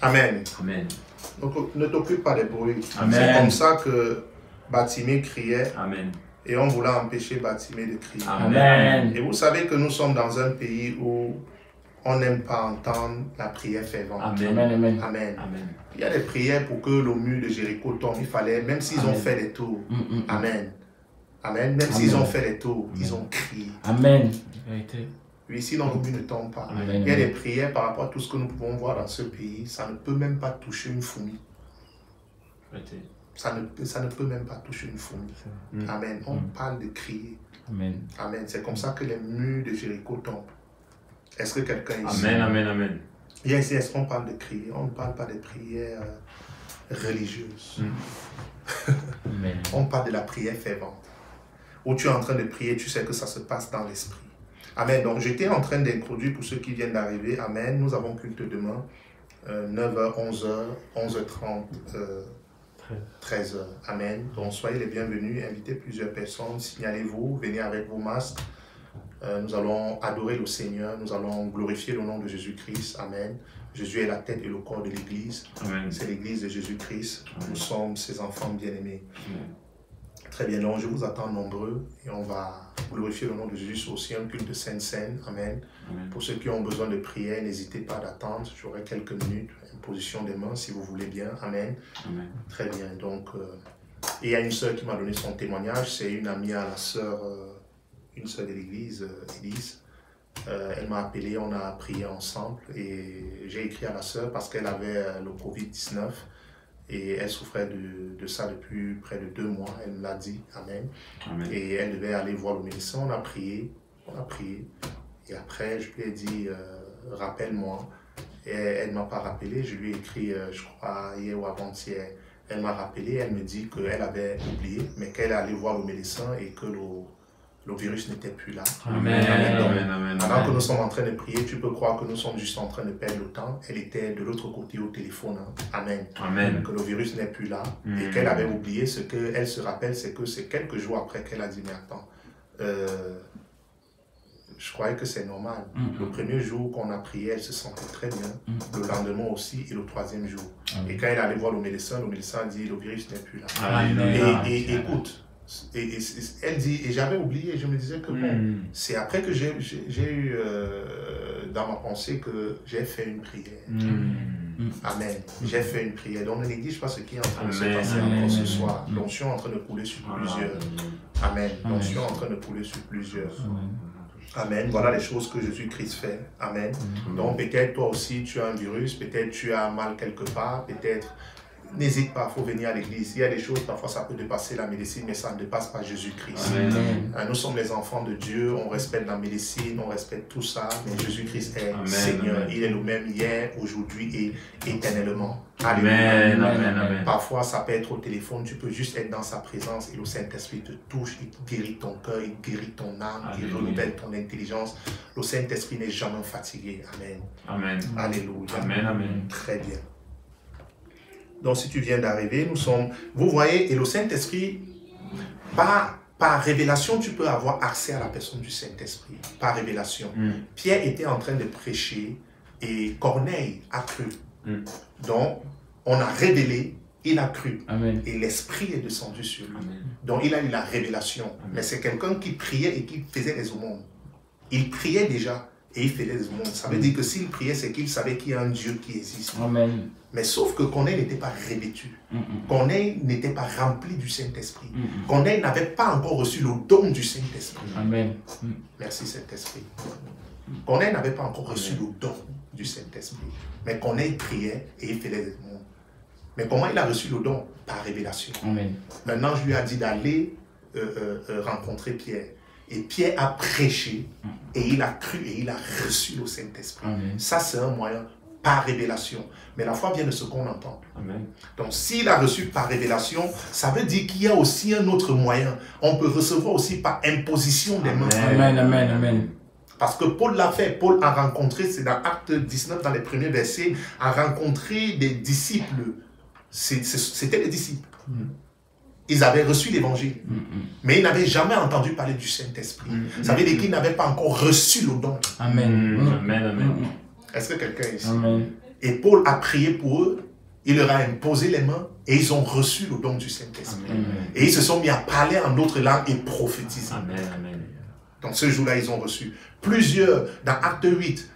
Amen. Amen. Donc ne t'occupe pas des bruits. C'est comme ça que Batimée criait. Amen. Et on voulait empêcher Batimée de crier. Amen. Et vous savez que nous sommes dans un pays où on n'aime pas entendre la prière fervente. Amen. Amen. Amen. Amen. Il y a des prières pour que le mur de Jéricho tombe. Il fallait, même s'ils ont fait des tours. Amen. Amen. Même s'ils ont fait des tours, ils ont crié. Amen. Oui, sinon le mur ne tombe pas. Amen. Il y a des prières par rapport à tout ce que nous pouvons voir dans ce pays. Ça ne peut même pas toucher une fourmi. Ça ne peut même pas toucher une fourmi. Amen. On parle de crier. Amen. Amen. C'est comme ça que les murs de Jéricho tombent. Est-ce que quelqu'un ici... Amen, amen, amen. Yes, yes, on parle de crier. On ne parle pas de prières religieuses. Amen. On parle de la prière fervente. Où tu es en train de prier, tu sais que ça se passe dans l'esprit. Amen. Donc, j'étais en train d'introduire pour ceux qui viennent d'arriver. Amen. Nous avons culte demain. 9h, 11h, 11h30, 13h. Amen. Donc, soyez les bienvenus. Invitez plusieurs personnes. Signalez-vous. Venez avec vos masques. Nous allons adorer le Seigneur. Nous allons glorifier le nom de Jésus-Christ. Amen. Jésus est la tête et le corps de l'Église. C'est l'Église de Jésus-Christ. Nous sommes ses enfants bien-aimés. Très bien, donc je vous attends nombreux et on va glorifier le nom de Jésus. C'est aussi un culte de Sainte-Seine. Amen. Amen. Pour ceux qui ont besoin de prière, n'hésitez pas d'attendre. J'aurai quelques minutes, une position des mains si vous voulez bien. Amen. Amen. Très bien, donc il y a une sœur qui m'a donné son témoignage. C'est une amie à la sœur, une sœur de l'église, Élise. Elle m'a appelé, on a prié ensemble et j'ai écrit à la sœur parce qu'elle avait le Covid-19. Et elle souffrait de ça depuis près de 2 mois, elle me l'a dit, amen. Amen. Et elle devait aller voir le médecin, on a prié. Et après, je lui ai dit, rappelle-moi. Et elle ne m'a pas rappelé, je lui ai écrit, je crois, hier ou avant-hier. Elle m'a rappelé, elle me dit qu'elle avait oublié, mais qu'elle allait voir le médecin et que le virus n'était plus là. Amen. Amen. Amen. Amen. Pendant que nous sommes en train de prier, tu peux croire que nous sommes juste en train de perdre le temps. Elle était de l'autre côté au téléphone. Hein. Amen. Amen. Que le virus n'est plus là et qu'elle avait oublié. Ce qu'elle se rappelle, c'est que c'est quelques jours après qu'elle a dit, mais attends, je croyais que c'est normal. Le premier jour qu'on a prié, elle se sentait très bien. Le lendemain aussi et le 3e jour. Et quand elle allait voir le médecin a dit, le virus n'est plus là. Amen. Et écoute, et elle dit, et j'avais oublié, je me disais que bon, c'est après que j'ai eu dans ma pensée que j'ai fait une prière. Amen. J'ai fait une prière. Donc ne néglige pas ce qui est en train de se passer encore ce soir. L'onction est en train de couler sur plusieurs. Amen. L'onction est en train de couler sur plusieurs. Amen. Voilà les choses que Jésus-Christ fait. Amen. Donc peut-être toi aussi tu as un virus, peut-être tu as mal quelque part, peut-être... N'hésite pas, il faut venir à l'église. Il y a des choses, parfois ça peut dépasser la médecine, mais ça ne dépasse pas Jésus-Christ. Nous sommes les enfants de Dieu, on respecte la médecine, on respecte tout ça, mais Jésus-Christ est Seigneur. Il est le même hier, aujourd'hui et éternellement. Amen. Amen. Amen. Parfois ça peut être au téléphone, tu peux juste être dans sa présence et le Saint-Esprit te touche, il guérit ton cœur, il guérit ton âme, il renouvelle ton intelligence. Le Saint-Esprit n'est jamais fatigué. Amen. Amen. Alléluia. Amen. Amen. Très bien. Donc, si tu viens d'arriver, nous sommes... Vous voyez, et le Saint-Esprit, par révélation, tu peux avoir accès à la personne du Saint-Esprit. Par révélation. Pierre était en train de prêcher et Corneille a cru. Donc, on a révélé, il a cru. Amen. Et l'Esprit est descendu sur lui. Amen. Donc, il a eu la révélation. Amen. Mais c'est quelqu'un qui priait et qui faisait les aumônes. Il priait déjà et il faisait les aumônes. Ça veut dire que s'il priait, c'est qu'il savait qu'il y a un Dieu qui existe. Amen. Mais sauf que Corneille n'était pas revêtu. Corneille n'était pas rempli du Saint-Esprit. Corneille n'avait pas encore reçu le don du Saint-Esprit. Amen. Merci Saint-Esprit. Corneille n'avait pas encore reçu le don du Saint-Esprit. Mais Corneille priait et il faisait les aumônes. Mais comment il a reçu le don? Par révélation. Amen. Maintenant, je lui ai dit d'aller rencontrer Pierre. Et Pierre a prêché et il a cru et il a reçu le Saint-Esprit. Ça, c'est un moyen par révélation. Mais la foi vient de ce qu'on entend. Amen. Donc, s'il a reçu par révélation, ça veut dire qu'il y a aussi un autre moyen. On peut recevoir aussi par imposition des mains. Amen, amen, amen. Parce que Paul l'a fait. Paul a rencontré, c'est dans Acte 19, dans les premiers versets, a rencontré des disciples. C'était des disciples. Ils avaient reçu l'évangile. Mais ils n'avaient jamais entendu parler du Saint-Esprit. Ça veut dire qu'ils n'avaient pas encore reçu le don. Amen. Amen. Amen. Est-ce que quelqu'un est ici? Amen. Et Paul a prié pour eux. Il leur a imposé les mains et ils ont reçu le don du Saint-Esprit. Et ils se sont mis à parler en d'autres langues et prophétiser. Amen. Amen. Donc ce jour-là, ils ont reçu. Plusieurs, dans Acte 8,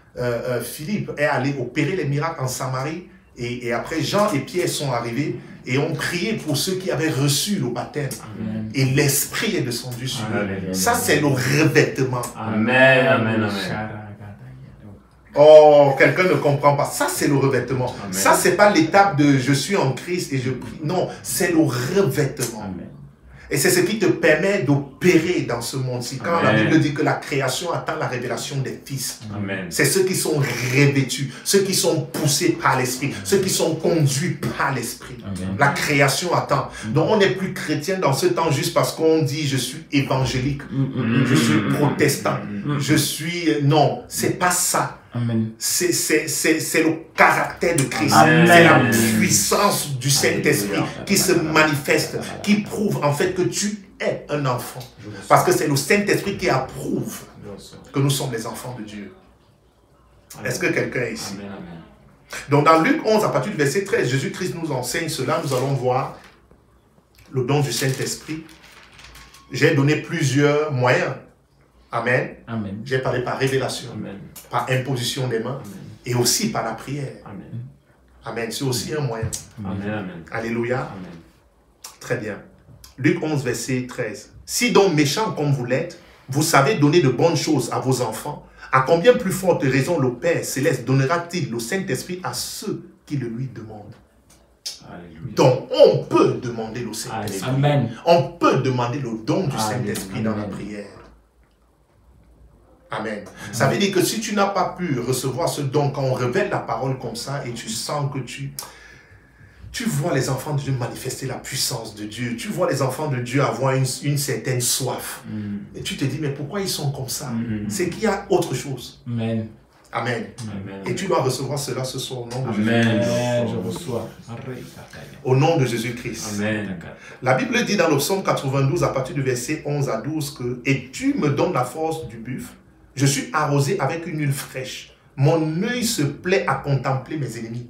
Philippe est allé opérer les miracles en Samarie. Et après, Jean et Pierre sont arrivés et ont prié pour ceux qui avaient reçu le baptême. Et l'Esprit est descendu sur eux. Ça, c'est le revêtement. Amen. Amen. Amen. Oh, quelqu'un ne comprend pas. Ça, c'est le revêtement. Amen. Ça, c'est pas l'étape de je suis en Christ et je prie. Non, c'est le revêtement. Amen. Et c'est ce qui te permet d'opérer dans ce monde-ci. Quand Amen. la Bible dit que la création attend la révélation des fils. Amen. C'est ceux qui sont revêtus, ceux qui sont poussés par l'Esprit, ceux qui sont conduits par l'Esprit. Amen. La création attend. Donc on n'est plus chrétien dans ce temps juste parce qu'on dit je suis évangélique, je suis protestant, je suis... Non, c'est pas ça. Amen. C'est le caractère de Christ. Amen. C'est la puissance du Saint-Esprit qui se manifeste, qui prouve en fait que tu es un enfant. Parce que c'est le Saint-Esprit qui approuve que nous sommes les enfants de Dieu. Est-ce que quelqu'un est ici? Amen. Amen. Donc dans Luc 11, à partir du verset 13, Jésus-Christ nous enseigne cela. Nous allons voir le don du Saint-Esprit. J'ai donné plusieurs moyens. Amen. Amen. J'ai parlé par révélation, Amen. par imposition des mains et aussi par la prière. Amen. Amen. C'est aussi un moyen. Amen. Amen. Alléluia. Amen. Très bien. Luc 11, verset 13. Si donc méchants comme vous l'êtes, vous savez donner de bonnes choses à vos enfants, à combien plus forte raison le Père Céleste donnera-t-il le Saint-Esprit à ceux qui le lui demandent? Alléluia. Donc, on peut demander le Saint-Esprit. Amen. On peut demander le don du Alléluia. Saint-Esprit dans la Amen. prière. Amen. Ça veut dire que si tu n'as pas pu recevoir ce don, quand on révèle la parole comme ça et tu sens que tu vois les enfants de Dieu manifester la puissance de Dieu, tu vois les enfants de Dieu avoir une certaine soif. Et tu te dis, mais pourquoi ils sont comme ça? C'est qu'il y a autre chose. Amen. Amen. Amen. Et tu dois recevoir cela ce soir au nom de Jésus. Amen. Amen. Je reçois. Au nom de Jésus-Christ. Amen. La Bible dit dans le psaume 92 à partir du verset 11 à 12 que « Et tu me donnes la force du buffle, je suis arrosé avec une huile fraîche. Mon œil se plaît à contempler mes ennemis. »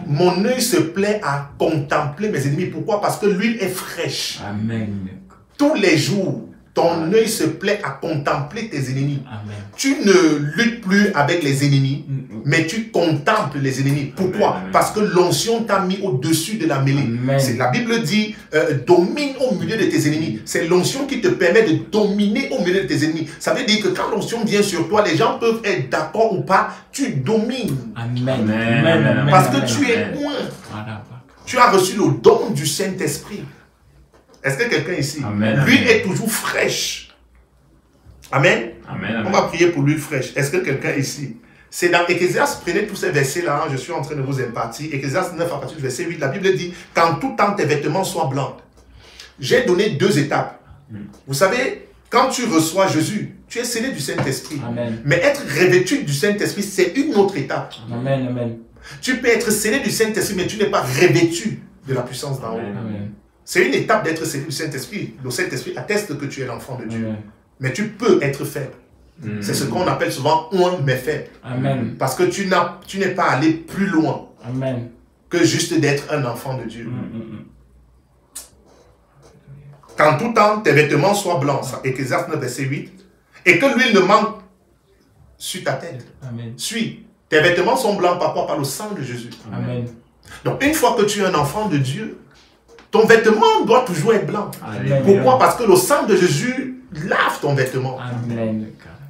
Mon œil se plaît à contempler mes ennemis. Pourquoi? Parce que l'huile est fraîche. Amen. Tous les jours, Ton œil se plaît à contempler tes ennemis. Amen. Tu ne luttes plus avec les ennemis, mais tu contemples les ennemis. Pourquoi? Amen. Parce que l'onction t'a mis au-dessus de la mêlée. La Bible dit, domine au milieu de tes ennemis. C'est l'onction qui te permet de dominer au milieu de tes ennemis. Ça veut dire que quand l'onction vient sur toi, les gens peuvent être d'accord ou pas, tu domines. Amen. Amen. Parce que tu es loin. Tu as reçu le don du Saint-Esprit. Est-ce que quelqu'un ici? Amen. L'huile est toujours fraîche. Amen. Amen. On va prier pour l'huile fraîche. Est-ce que quelqu'un ici? C'est dans Ecclésiaste, prenez tous ces versets-là, je suis en train de vous impartir. Ecclésiaste 9 à partir du verset 8, la Bible dit, qu'en tout temps tes vêtements soient blancs. J'ai donné 2 étapes. Vous savez, quand tu reçois Jésus, tu es scellé du Saint-Esprit. Mais être revêtu du Saint-Esprit, c'est une autre étape. Amen. Amen. Tu peux être scellé du Saint-Esprit, mais tu n'es pas revêtu de la puissance d'en haut. Amen. C'est une étape d'être scellé du Saint-Esprit. Le Saint-Esprit atteste que tu es l'enfant de Dieu. Amen. Mais tu peux être faible. C'est ce qu'on appelle souvent un mais faible. Amen. Parce que tu n'es pas allé plus loin Amen. que juste d'être un enfant de Dieu. Qu'en tout temps, tes vêtements soient blancs. Ça, Ecclésiaste 9, verset 8. Et que l'huile ne manque sur ta tête. Amen. Suis. Tes vêtements sont blancs par quoi? Par le sang de Jésus. Amen. Donc, une fois que tu es un enfant de Dieu, ton vêtement doit toujours être blanc. Amen. Pourquoi? Parce que le sang de Jésus lave ton vêtement. Amen.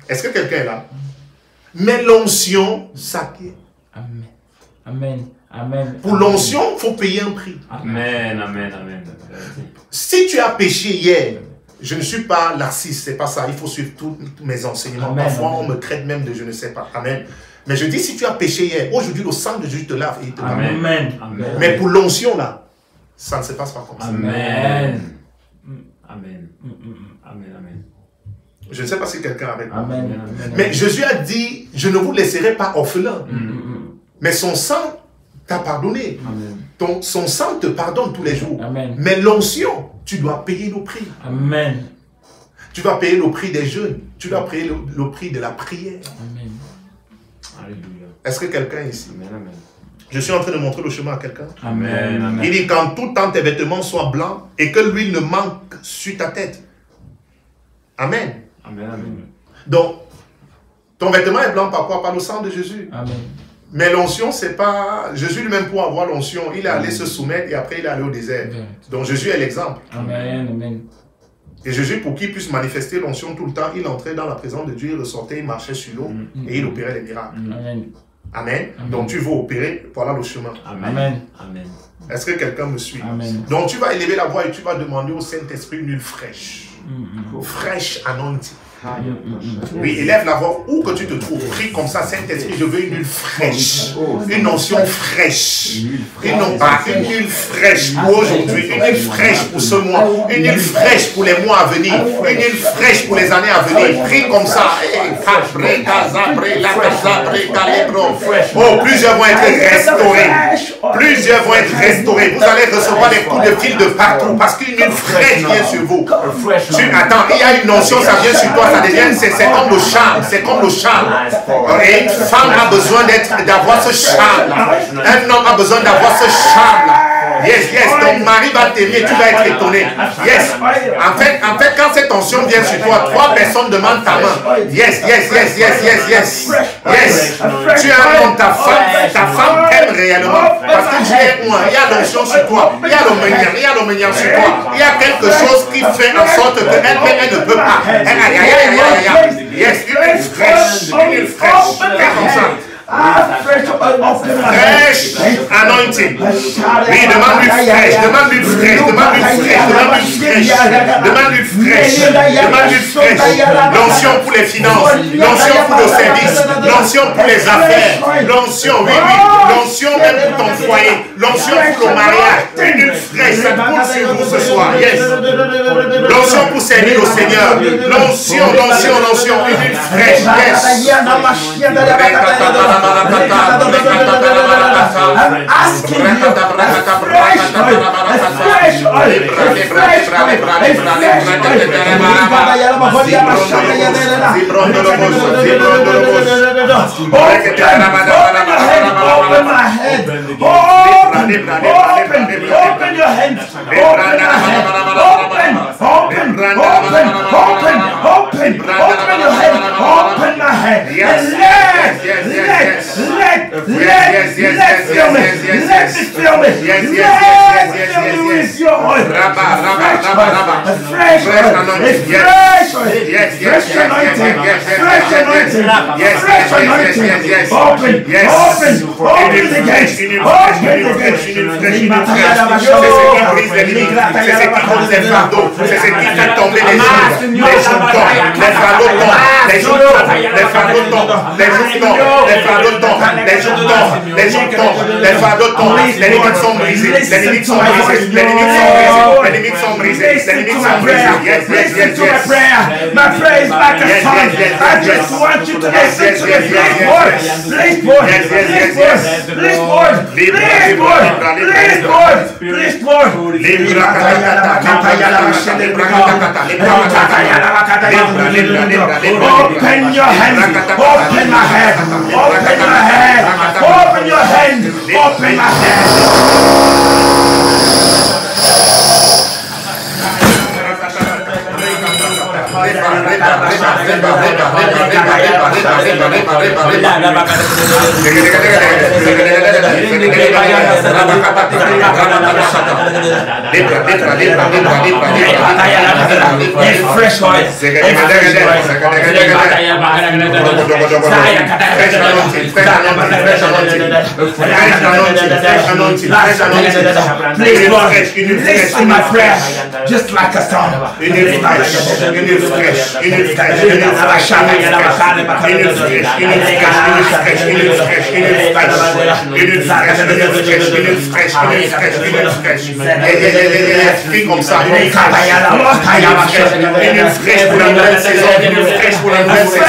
Est-ce que quelqu'un est là? Mais l'onction s'acquiert. Amen. Amen. Amen. Pour l'onction, il faut payer un prix. Amen. Amen. Amen. Si tu as péché hier, je ne suis pas laxiste, c'est pas ça. Il faut suivre tous mes enseignements. Amen. Parfois, Amen. on me traite même de je ne sais pas. Amen. Mais je dis, si tu as péché hier, aujourd'hui, le sang de Jésus te lave et il te pardonne. Amen. Amen. Mais pour l'onction, là, ça ne se passe pas comme ça. Amen. Amen. Amen. Amen. Je ne sais pas si quelqu'un est avec moi. Amen. Mais Jésus a dit, je ne vous laisserai pas orphelin. Mais son sang t'a pardonné. Son sang te pardonne tous les jours. Amen. Mais l'onction, tu dois payer le prix. Amen. Tu dois payer le prix des jeûnes. Tu dois payer le prix de la prière. Amen. Alléluia. Est-ce que quelqu'un est ici? Amen. Amen. Je suis en train de montrer le chemin à quelqu'un. Amen. Amen. Il dit qu'en tout temps tes vêtements soient blancs et que l'huile ne manque sur ta tête. Amen. Amen. Amen. Donc, ton vêtement est blanc par quoi? Par le sang de Jésus. Amen. Mais l'onction, c'est pas... Jésus lui-même, pour avoir l'onction, il est allé se soumettre et après il est allé au désert. Donc Jésus est l'exemple. Amen. Amen. Et Jésus, pour qu'il puisse manifester l'onction tout le temps, il entrait dans la présence de Dieu, il ressortait, il marchait sur l'eau et il opérait les miracles. Amen. Amen. Donc tu veux opérer, voilà le chemin. Amen. Amen. Est-ce que quelqu'un me suit? Amen. Donc tu vas élever la voix et tu vas demander au Saint-Esprit une huile fraîche. Fraîche anointing. Oui, élève la voix où que tu te trouves. Prie comme ça, Saint-Esprit, je veux une huile fraîche. Une onction fraîche. Une huile fraîche pour aujourd'hui. Une huile fraîche pour ce mois. Une huile fraîche pour les mois à venir. Une huile fraîche pour les années à venir. Prie comme ça. Oh, plusieurs vont être restaurés. Plusieurs vont être restaurés. Vous allez recevoir des coups de fil de partout parce qu'une huile fraîche vient sur vous. Attends, il y a une onction, ça vient sur toi. C'est comme le charme, c'est comme le charme. Et une femme a besoin d'avoir ce charme-là. Un homme a besoin d'avoir ce charme-là. Yes, yes, ton mari va t'aimer, tu vas être étonné. Yes. En fait, quand cette onction vient sur toi, 3 personnes demandent ta main. Yes, yes, yes, yes, yes, yes. Yes. Tu as un ta femme t'aime réellement. Parce que tu es loin, il y a l'onction sur toi. Il y a le meilleur sur toi. Il y a quelque chose qui fait en sorte qu'elle ne peut pas. Yes, une huile fraîche. Une huile fraîche. Fais comme ça. Fresh anointing. Oui, demande-lui fraîche, demande-lui fraîche, demande-lui fraîche, demande-lui fraîche, demande-lui fraîche, demande-lui fraîche. L'onction pour les finances, l'onction pour le service, l'onction pour les affaires, l'onction, oui, l'onction même pour ton foyer, l'onction pour le mariage. Une huile fraîche, ça coule sur vous ce soir, yes. L'onction pour servir au Seigneur, l'onction, une huile fraîche, yes. I'm asking you open my head. Open your hands. Open Les fardeaux tombent, les limites sont brisées, les limites sont brisées, les limites sont brisées, les limites sont brisées. Yes, yes, yes, yes. My prayer is like a song. I just want you to listen to the please, Lord. Please, Lord. Please, Lord. Please, Lord. Please, Lord. Please, Lord. Please, Lord. Open your hand. Open my hand. Open my hand. Open your hand. Open my hand. Fresh oil. Please, Lord, listen my prayer, just like a song. Comme ça, une fraîche pour la nouvelle saison, une fraîche pour la nouvelle saison,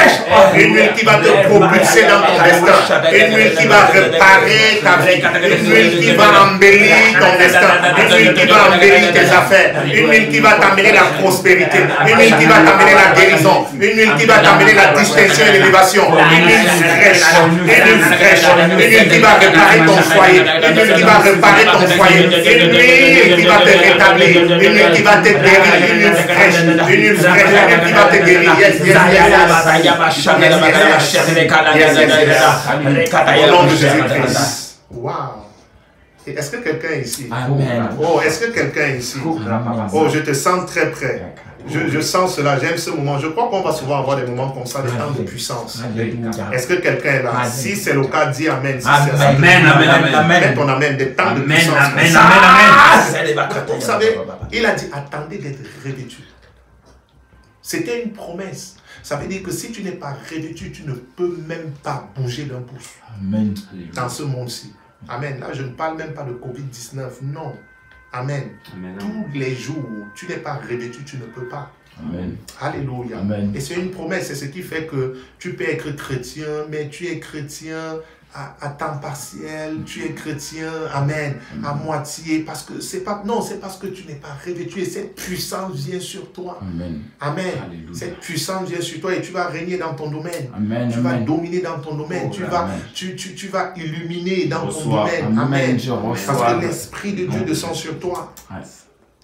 une huile qui va te propulser dans ton destin, une huile qui va réparer ta vie, une huile qui va embellir ton destin, une huile qui va embellir tes affaires, une huile qui va t'amener la prospérité, une huile qui va t'amener la guérison, une huile qui va t'amener la distinction et l'élévation, une huile fraîche, une huile fraîche, une huile qui va réparer ton foyer, une huile qui va réparer ton foyer, une huile qui va te rétablir, une huile qui va te guérir, une huile fraîche, une huile fraîche, une huile qui va te guérir. Yes, yes, yes. Au nom de Jésus-Christ. Wow. Et est-ce que quelqu'un est ici? Amen. Oh, est-ce que quelqu'un est ici? Oh, je te sens très près. Je sens cela, j'aime ce moment. Je crois qu'on va souvent avoir des moments comme ça, des temps de puissance. Est-ce que quelqu'un est là? Si c'est le cas, dis Amen. Si Amen. Amen. Amen. Mets ton Amen, des temps de puissance. Amen. Vous savez, il a dit, attendez d'être revêtu. C'était une promesse. Ça veut dire que si tu n'es pas revêtu, tu ne peux même pas bouger d'un pouce. Amen. Dans ce monde-ci. Amen. Là, je ne parle même pas de Covid-19. Non. Amen. Amen. Tous les jours, tu n'es pas revêtu, tu ne peux pas. Amen. Alléluia. Amen. Et c'est une promesse. C'est ce qui fait que tu peux être chrétien, mais tu es chrétien à temps partiel, tu es chrétien, amen, à moitié, parce que c'est pas, non, c'est parce que tu n'es pas revêtu et cette puissance vient sur toi. Amen. Amen. Alléluia. Cette puissance vient sur toi et tu vas régner dans ton domaine. Amen. Tu vas dominer dans ton domaine. Tu vas illuminer dans ton domaine. Amen. Parce que l'Esprit de Dieu descend sur toi.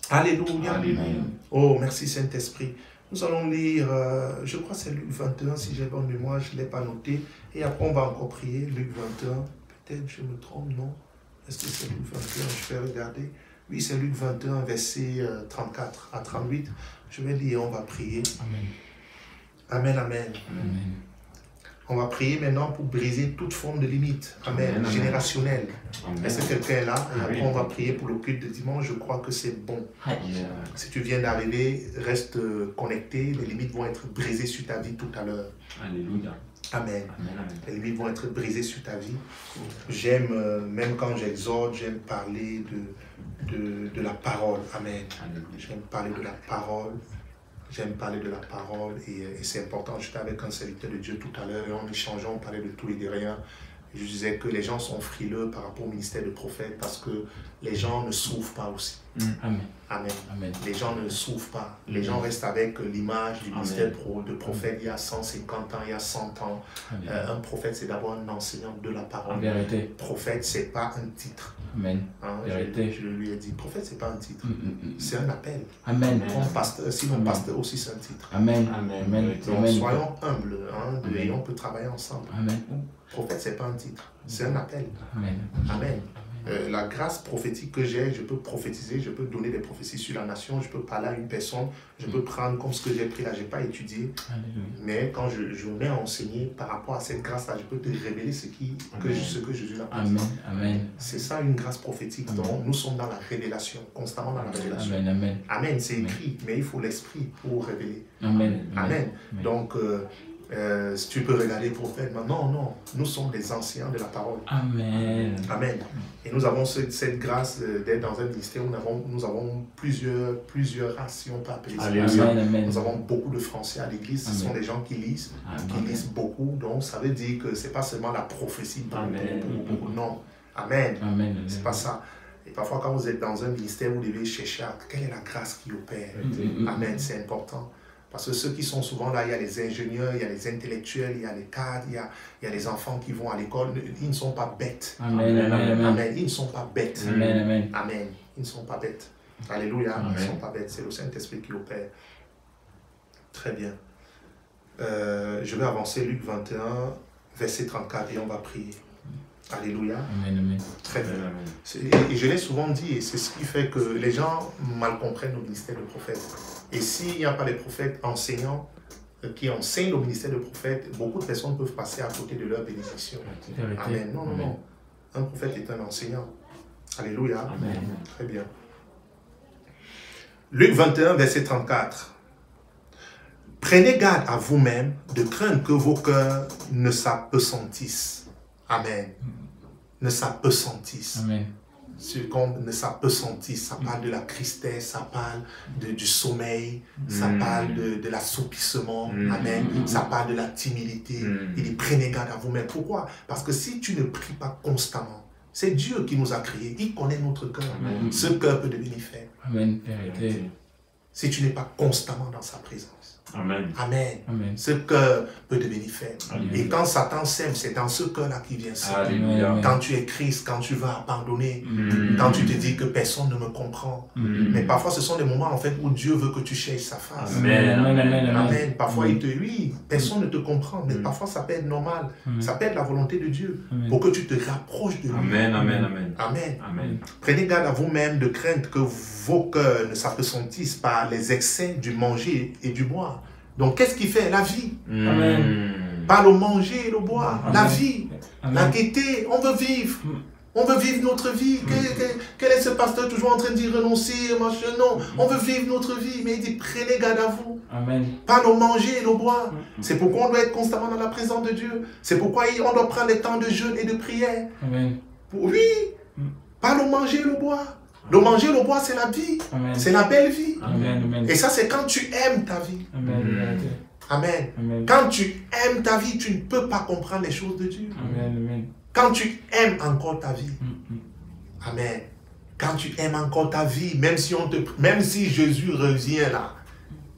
Alléluia. Amen. Oh, merci Saint-Esprit. Nous allons lire, je crois que c'est Luc 21, si j'ai bonne mémoire, je ne l'ai pas noté. Et après, on va encore prier, Luc 21. Peut-être je me trompe, non? Est-ce que c'est Luc 21? Je vais regarder. Oui, c'est Luc 21, verset 34 à 38. Je vais lire, on va prier. Amen. Amen, amen. Amen. On va prier maintenant pour briser toute forme de limite. Amen. Amen. Générationnelle. Amen. Est-ce que quelqu'un est là? Et après, Oui. on va prier pour le culte de dimanche. Je crois que c'est bon. Si tu viens d'arriver, reste connecté. Les limites vont être brisées sur ta vie tout à l'heure. Alléluia. Amen. Amen. Amen. Les limites vont être brisées sur ta vie. J'aime, même quand j'exhorte, j'aime parler de la parole. Amen. Alléluia. J'aime parler de la parole. J'aime parler de la parole et c'est important. J'étais avec un serviteur de Dieu tout à l'heure et en échangeant, on parlait de tout et de rien. Je disais que les gens sont frileux par rapport au ministère de prophète parce que les gens ne s'ouvrent pas aussi. Amen. Amen. Amen. Les gens ne souffrent pas. Les gens restent avec l'image du ministère de prophète il y a 150 ans, il y a 100 ans. Un prophète, c'est d'abord un enseignant de la parole. En vérité. Prophète, c'est pas un titre. Amen. Hein, Vérité. je lui ai dit, prophète, c'est pas un titre. C'est un appel. Amen. Comme pasteur, sinon pasteur aussi, c'est un titre. Amen. Amen. Amen. Donc, Amen. soyons humbles et on peut travailler ensemble. Amen. Prophète, c'est pas un titre, c'est un appel. Amen. Amen. La grâce prophétique que j'ai, je peux prophétiser, je peux donner des prophéties sur la nation, je peux parler à une personne, je peux prendre comme ce que j'ai pris là, je n'ai pas étudié. Alléluia. Mais quand je mets à enseigner par rapport à cette grâce-là, je peux te révéler ce que Jésus a Amen. Amen. C'est ça une grâce prophétique. Donc nous sommes dans la révélation, constamment dans la révélation. Amen. Amen. Amen, c'est écrit, mais il faut l'esprit pour révéler. Amen. Amen. Donc, si tu peux regarder le prophète, non, nous sommes des anciens de la parole. Amen. Amen. Et nous avons cette grâce d'être dans un ministère où nous avons plusieurs races, si on peut appeler ça. Amen. Nous avons beaucoup de Français à l'église, ce sont des gens qui lisent, beaucoup. Donc, ça veut dire que ce n'est pas seulement la prophétie. Beaucoup. Non. Amen. Amen. C'est pas ça. Et parfois, quand vous êtes dans un ministère, vous devez chercher quelle est la grâce qui opère. Amen, c'est important. Parce que ceux qui sont souvent là, il y a les ingénieurs, il y a les intellectuels, il y a les cadres, il y a les enfants qui vont à l'école. Ils ne sont pas bêtes. Amen. Amen. Ils ne sont pas bêtes. Amen. Amen. Ils ne sont pas bêtes. Alléluia. Amen. Ils ne sont pas bêtes. C'est le Saint-Esprit qui opère. Très bien. Je vais avancer Luc 21, verset 34 et on va prier. Alléluia. Amen. Très bien. Et je l'ai souvent dit, et c'est ce qui fait que les gens mal comprennent le ministère de prophète. Et s'il n'y a pas les prophètes enseignants qui enseignent au ministère de prophète, beaucoup de personnes peuvent passer à côté de leur bénédiction. Amen. Non. Un prophète est un enseignant. Alléluia. Amen. Très bien. Luc 21, verset 34. Prenez garde à vous-même de craindre que vos cœurs ne s'apesantissent. Amen. Ne s'apesantissent. Amen. Comme ne s'apesantissent, ça parle de la tristesse, ça parle du sommeil, ça parle de l'assoupissement, amen, ça parle de la timidité. Il dit prenez garde à vous-même. Pourquoi? Parce que si tu ne pries pas constamment, c'est Dieu qui nous a créés, il connaît notre cœur. Ce cœur peut devenir faible. Amen. Vérité. Si tu n'es pas constamment dans sa présence. Amen. Amen. Amen. Ce cœur peut devenir faible. Amen. Et quand Satan sème, c'est dans ce cœur-là qu'il vient s'aimer. Alléluia. Quand tu es triste, quand tu vas abandonner, quand tu te dis que personne ne me comprend. Mais parfois, ce sont des moments en fait où Dieu veut que tu cherches sa face. Amen. Amen. Parfois, personne ne te comprend, mais parfois, ça peut être normal. Ça peut être la volonté de Dieu pour que tu te rapproches de lui. Amen. Amen. Prenez garde à vous-même de crainte que vos cœurs ne s'apesantissent par les excès du manger et du boire. Donc, qu'est-ce qui fait? La vie. Amen. Pas le manger et le boire. Amen. La vie. Amen. La gaieté. On veut vivre. On veut vivre notre vie. Quel est ce pasteur toujours en train de dire renoncer, machin? Non, on veut vivre notre vie. Mais il dit prenez garde à vous. Amen. Pas le manger et le boire. C'est pourquoi on doit être constamment dans la présence de Dieu. C'est pourquoi on doit prendre les temps de jeûne et de prière. Amen. Oui. Pas le manger et le boire. Le manger et le boire, c'est la vie. Amen. C'est la belle vie. Amen. Amen. Et ça, c'est quand tu aimes ta vie. Amen. Amen. Amen. Quand tu aimes ta vie, tu ne peux pas comprendre les choses de Dieu. Amen. Amen. Quand tu aimes encore ta vie. Amen. Quand tu aimes encore ta vie, même si Jésus revient là,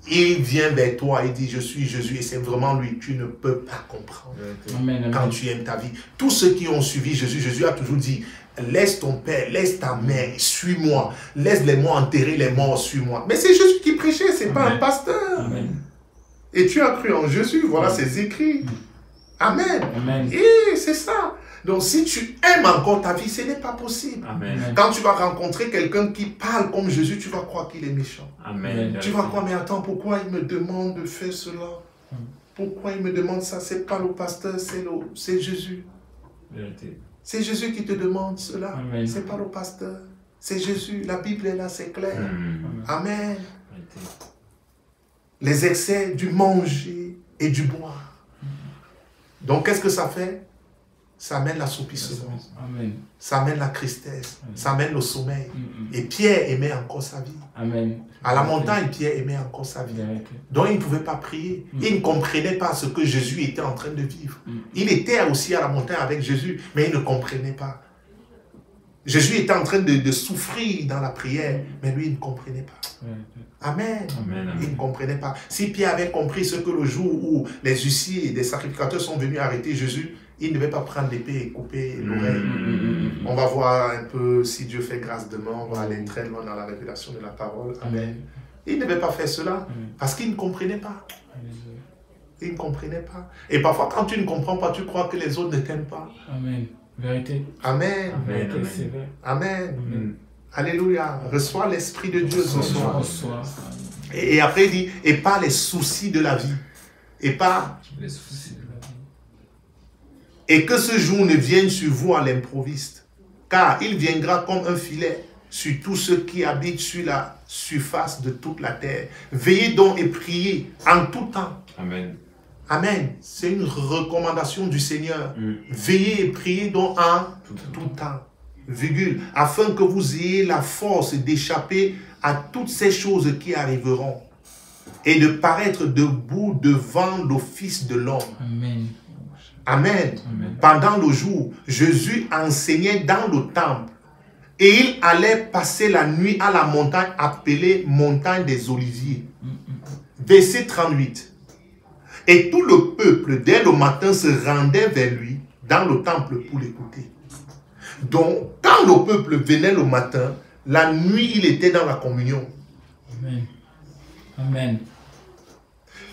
il vient vers toi, il dit je suis Jésus et c'est vraiment lui, tu ne peux pas comprendre. Amen. Quand tu aimes ta vie. Tous ceux qui ont suivi Jésus, Jésus a toujours dit laisse ton père, laisse ta mère, suis-moi. Laisse les morts enterrer les morts, suis-moi. Mais c'est Jésus qui prêchait, c'est pas un pasteur. Amen. Et tu as cru en Jésus, voilà ses écrits. Amen. Amen. Et c'est ça. Donc si tu aimes encore ta vie, ce n'est pas possible. Amen. Quand tu vas rencontrer quelqu'un qui parle comme Jésus, tu vas croire qu'il est méchant. Amen. Tu vas croire, mais attends, pourquoi il me demande de faire cela? Pourquoi il me demande ça? C'est pas le pasteur, c'est Jésus. Vérité. C'est Jésus qui te demande cela. Amen. C'est pas le pasteur. C'est Jésus. La Bible est là, c'est clair. Amen. Vérité. Les excès du manger et du boire. Donc, qu'est-ce que ça fait? Ça amène l'assoupissement. Amen. Ça amène la tristesse. Ça amène le sommeil. Et Pierre aimait encore sa vie. Amen. À la montagne, Pierre aimait encore sa vie. Donc, il ne pouvait pas prier. Il ne comprenait pas ce que Jésus était en train de vivre. Il était aussi à la montagne avec Jésus, mais il ne comprenait pas. Jésus était en train de souffrir dans la prière, mais lui, il ne comprenait pas. Amen. Il ne comprenait pas. Si Pierre avait compris ce que le jour où les huissiers et les sacrificateurs sont venus arrêter Jésus, il ne devait pas prendre l'épée et couper l'oreille. On va voir un peu, si Dieu fait grâce demain, on va aller très loin dans la révélation de la parole. Amen. Il ne devait pas faire cela parce qu'il ne comprenait pas. Il ne comprenait pas. Et parfois, quand tu ne comprends pas, tu crois que les autres ne t'aiment pas. Amen. Vérité. Amen. Vérité, c'est vrai. Amen. Alléluia. Reçois l'Esprit de Dieu ce soir. Et après, il dit, et pas les soucis de la vie. Et pas les soucis de la vie. Et que ce jour ne vienne sur vous à l'improviste, car il viendra comme un filet sur tous ceux qui habitent sur la surface de toute la terre. Veillez donc et priez en tout temps. Amen. Amen. C'est une recommandation du Seigneur. Veillez et priez donc en tout temps. Virgule, afin que vous ayez la force d'échapper à toutes ces choses qui arriveront et de paraître debout devant l'office de l'homme. Amen. Amen. Amen. Pendant le jour, Jésus enseignait dans le temple et il allait passer la nuit à la montagne appelée montagne des Oliviers. Verset 38. Et tout le peuple, dès le matin, se rendait vers lui dans le temple pour l'écouter. Donc, quand le peuple venait le matin, la nuit, il était dans la communion. Amen. Amen.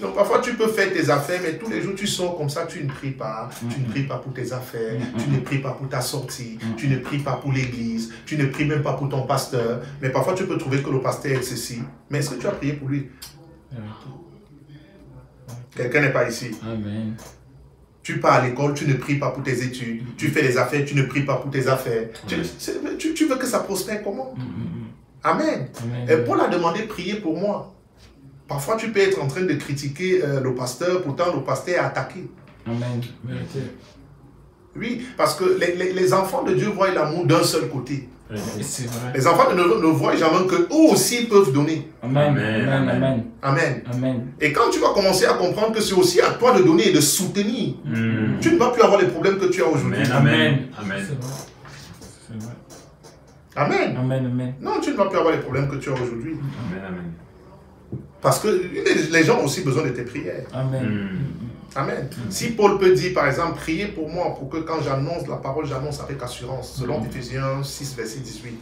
Donc, parfois, tu peux faire tes affaires, mais tous les jours, tu sors comme ça, tu ne pries pas. Tu ne pries pas pour tes affaires. Tu ne pries pas pour ta sortie. Tu ne pries pas pour l'église. Tu ne pries même pas pour ton pasteur. Mais parfois, tu peux trouver que le pasteur est ceci. Mais est-ce que tu as prié pour lui? Quelqu'un n'est pas ici. Amen. Tu pars à l'école, tu ne pries pas pour tes études. Tu fais des affaires, tu ne pries pas pour tes affaires. Tu veux que ça prospère comment? Amen. Et Paul a demandé prier pour moi. Parfois, tu peux être en train de critiquer le pasteur, pourtant le pasteur est attaqué. Amen. Oui, parce que les enfants de Dieu voient l'amour d'un seul côté. C'est vrai. Les enfants ne voient jamais qu'eux aussi peuvent donner. Amen. Amen. Amen. Amen. Amen. Et quand tu vas commencer à comprendre que c'est aussi à toi de donner et de soutenir, tu ne vas plus avoir les problèmes que tu as aujourd'hui. Amen. Amen. C'est vrai. Amen. Amen. Amen. Non, tu ne vas plus avoir les problèmes que tu as aujourd'hui. Amen. Amen. Parce que les gens ont aussi besoin de tes prières. Amen. Amen. Si Paul peut dire, par exemple, priez pour moi, pour que quand j'annonce la parole, j'annonce avec assurance, selon Éphésiens 6, verset 18.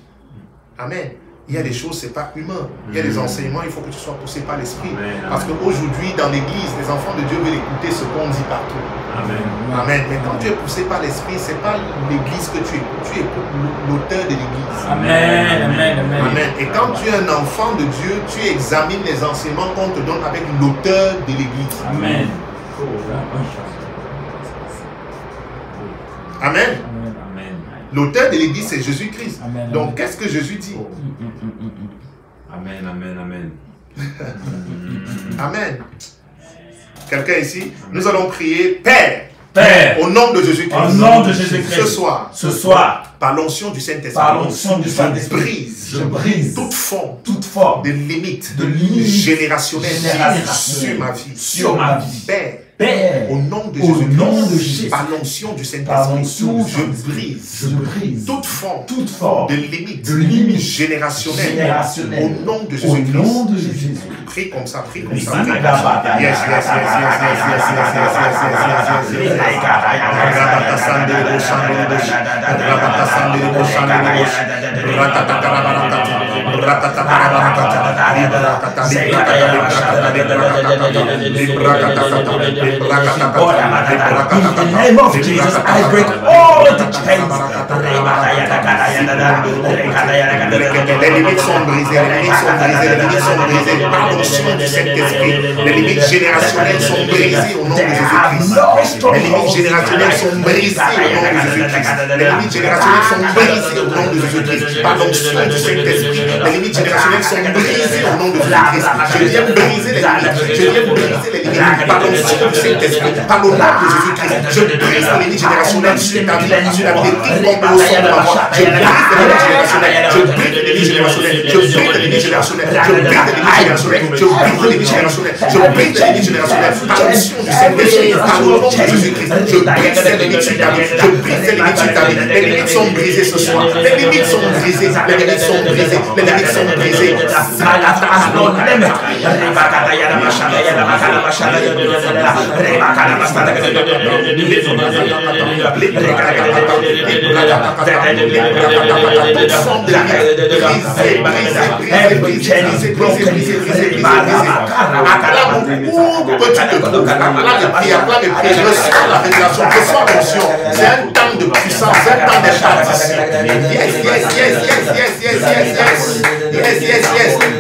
Amen. Il y a des choses, ce n'est pas humain. Il y a des enseignements, il faut que tu sois poussé par l'esprit. Parce qu'aujourd'hui, dans l'église, les enfants de Dieu veulent écouter ce qu'on dit partout. Amen. Amen. Mais quand tu es poussé par l'esprit, ce n'est pas l'église que tu écoutes l'auteur de l'église. Amen. Amen. Amen. Amen. Et quand tu es un enfant de Dieu, tu examines les enseignements qu'on te donne avec l'auteur de l'église. Amen. Amen. Amen. L'auteur de l'église, c'est Jésus-Christ. Amen. Donc, qu'est-ce que Jésus dit? Amen. Amen. Amen. Amen. Quelqu'un ici? Nous allons prier, Père. Père, Au nom de Jésus-Christ. au nom de Jésus-Christ, Ce soir, soir, par l'onction du Saint-Esprit, par l'onction du Saint-Esprit, je brise toute forme de limite générationnelle sur ma vie. Père, Au nom de Jésus-Christ, par l'onction du Saint-Esprit, je brise toute forme de limite générationnelle. Au nom de Jésus-Christ. Prie comme ça, prie comme ça. Yes. in the name of Jesus, I break all the chains. Les limites sont brisées, par l'onction du Saint-Esprit. Les limites générationnelles sont brisées au nom de Jésus-Christ. Les limites générationnelles sont brisées au nom de Jésus-Christ. Les limites générationnelles sont brisées au nom de Jésus-Christ. Par l'onction du Saint-Esprit. Les limites générationnelles sont brisées au nom de Jésus-Christ. Je viens briser les limites. Je viens briser les limites par l'onction du Saint-Esprit, par le nom de Jésus-Christ. Je brise les limites générationnelles sur ta vie, sur la vie, quiconque au son de ma voix. Je brise les limites générationnelles. Je brise les limites générationnelles. Je brise les limites générationnelles. Je brise les limites générationnelles. Je brise les limites générationnelles. Je brise les limites générationnelles par l'onction du Saint-Esprit, par le nom de Jésus-Christ. Je brise les limites sur ta vie. Je brise les limites sur ta vie. Les limites sont brisées ce soir. Les limites sont brisées. Les limites sont brisées. Les limites sont brisées. C'est un temps de puissance, un temps d'impartition. Yes.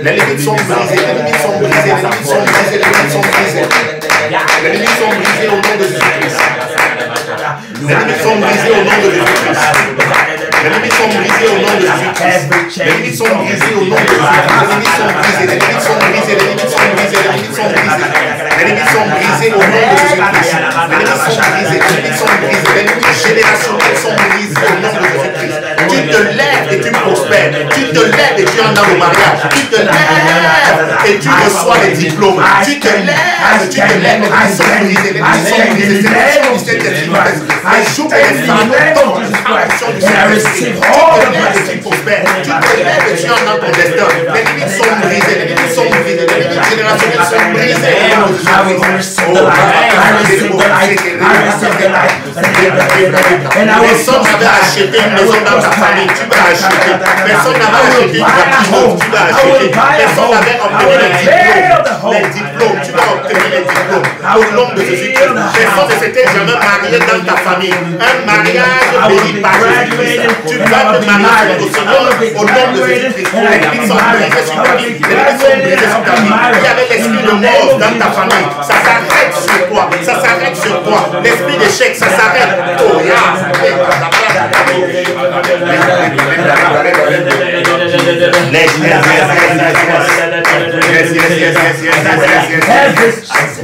Les limites sont brisées, les limites sont brisées, les limites sont brisées, les limites sont brisées. Les limites sont brisées au nom de Jésus-Christ. Les limites sont brisées au nom de Jésus-Christ. Les limites sont brisées au nom de Jésus-Christ. Les limites sont brisées au nom de Jésus-Christ. Les limites sont brisées, les limites sont brisées, les limites sont brisées, les limites sont brisées. Les limites sont brisées au nom de Jésus-Christ. Les limites sont brisées, les limites sont brisées. Les limites générationnelles sont brisées au nom de Jésus-Christ. Tu te lèves et tu prospères. Tu te lèves et tu entres dans le mariage. Tu te lèves et tu reçois les diplômes. Tu te lèves et tu te lèves. Les limites sont brisées, les limites sont brisées. C'est l'onction du Saint-Esprit. Les jours et les filles tombent à l'onction du Saint-Esprit. Tu te lèves et tu prospères. Tu te lèves et tu entres dans ton destin. Les limites sont brisées, les limites sont brisées. Les limites générationnelles sont brisées. Personne n'avait acheté une maison dans ta famille, tu vas acheter. Personne n'avait acheté une voiture, tu vas acheter. Personne n'avait obtenu les diplômes, tu vas obtenir les diplômes. Au nom de Jésus-Christ. Personne ne s'était jamais marié dans ta famille. Un mariage béni par Jésus-Christ. Tu vas te marier au Seigneur au nom de Jésus-Christ. Les limites sont brisées sur ta vie. Les limites sont brisées sur ta vie. Il y avait l'esprit de mort dans ta famille. Ça s'arrête sur toi. Ça s'arrête sur toi. L'esprit d'échec, ça s'arrête. Oh,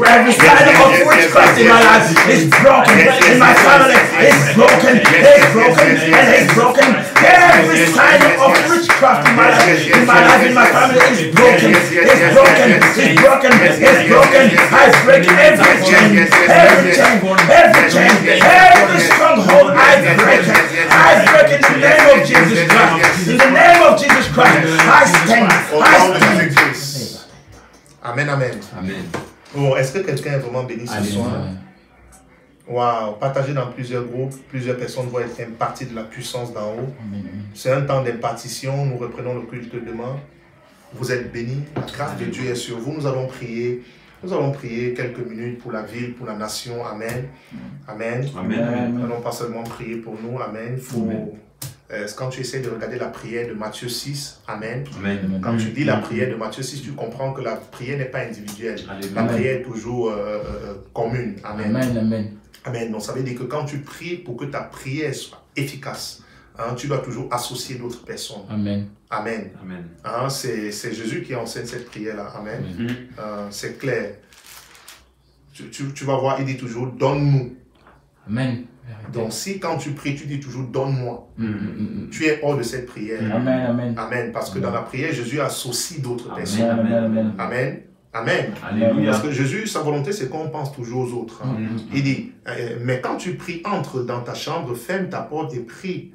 Every sign of witchcraft in my life is broken. In my family, it's broken. It's broken. And it's broken. Every sign of witchcraft in my life, in my family, is broken. It's broken. It's broken. It's broken. I break every chain, every chain, every chain, every stronghold. I break it. I break it in the name of Jesus Christ. In the name of Jesus Christ, I stand. I stand. Amen, amen. Amen. Bon, est-ce que quelqu'un est vraiment béni ce soir? Waouh, partagez dans plusieurs groupes, plusieurs personnes vont être imparties de la puissance d'en haut. C'est un temps d'impartition, nous reprenons le culte demain. Vous êtes bénis, la grâce de Dieu est sur vous. Nous allons prier quelques minutes pour la ville, pour la nation. Amen. Amen. Amen. Nous n'allons pas seulement prier pour nous. Amen. Quand tu essaies de regarder la prière de Matthieu 6, Amen. Amen. Quand tu dis la prière de Matthieu 6, tu comprends que la prière n'est pas individuelle. Alléluia. La prière est toujours commune. Amen. Amen, amen. Amen. Donc ça veut dire que quand tu pries pour que ta prière soit efficace, hein, tu dois toujours associer d'autres personnes. Amen. Amen. Amen. Hein, c'est Jésus qui enseigne cette prière-là. Amen. C'est clair. Tu vas voir, il dit toujours, donne-nous. Amen. Donc si quand tu pries, tu dis toujours, donne-moi. Tu es hors de cette prière. Amen, amen. Amen. Parce que dans la prière, Jésus associe d'autres personnes. Amen, amen. Amen. Amen. Alléluia. Parce que Jésus, sa volonté, c'est qu'on pense toujours aux autres. Hein. Il dit, mais quand tu pries, entre dans ta chambre, ferme ta porte et prie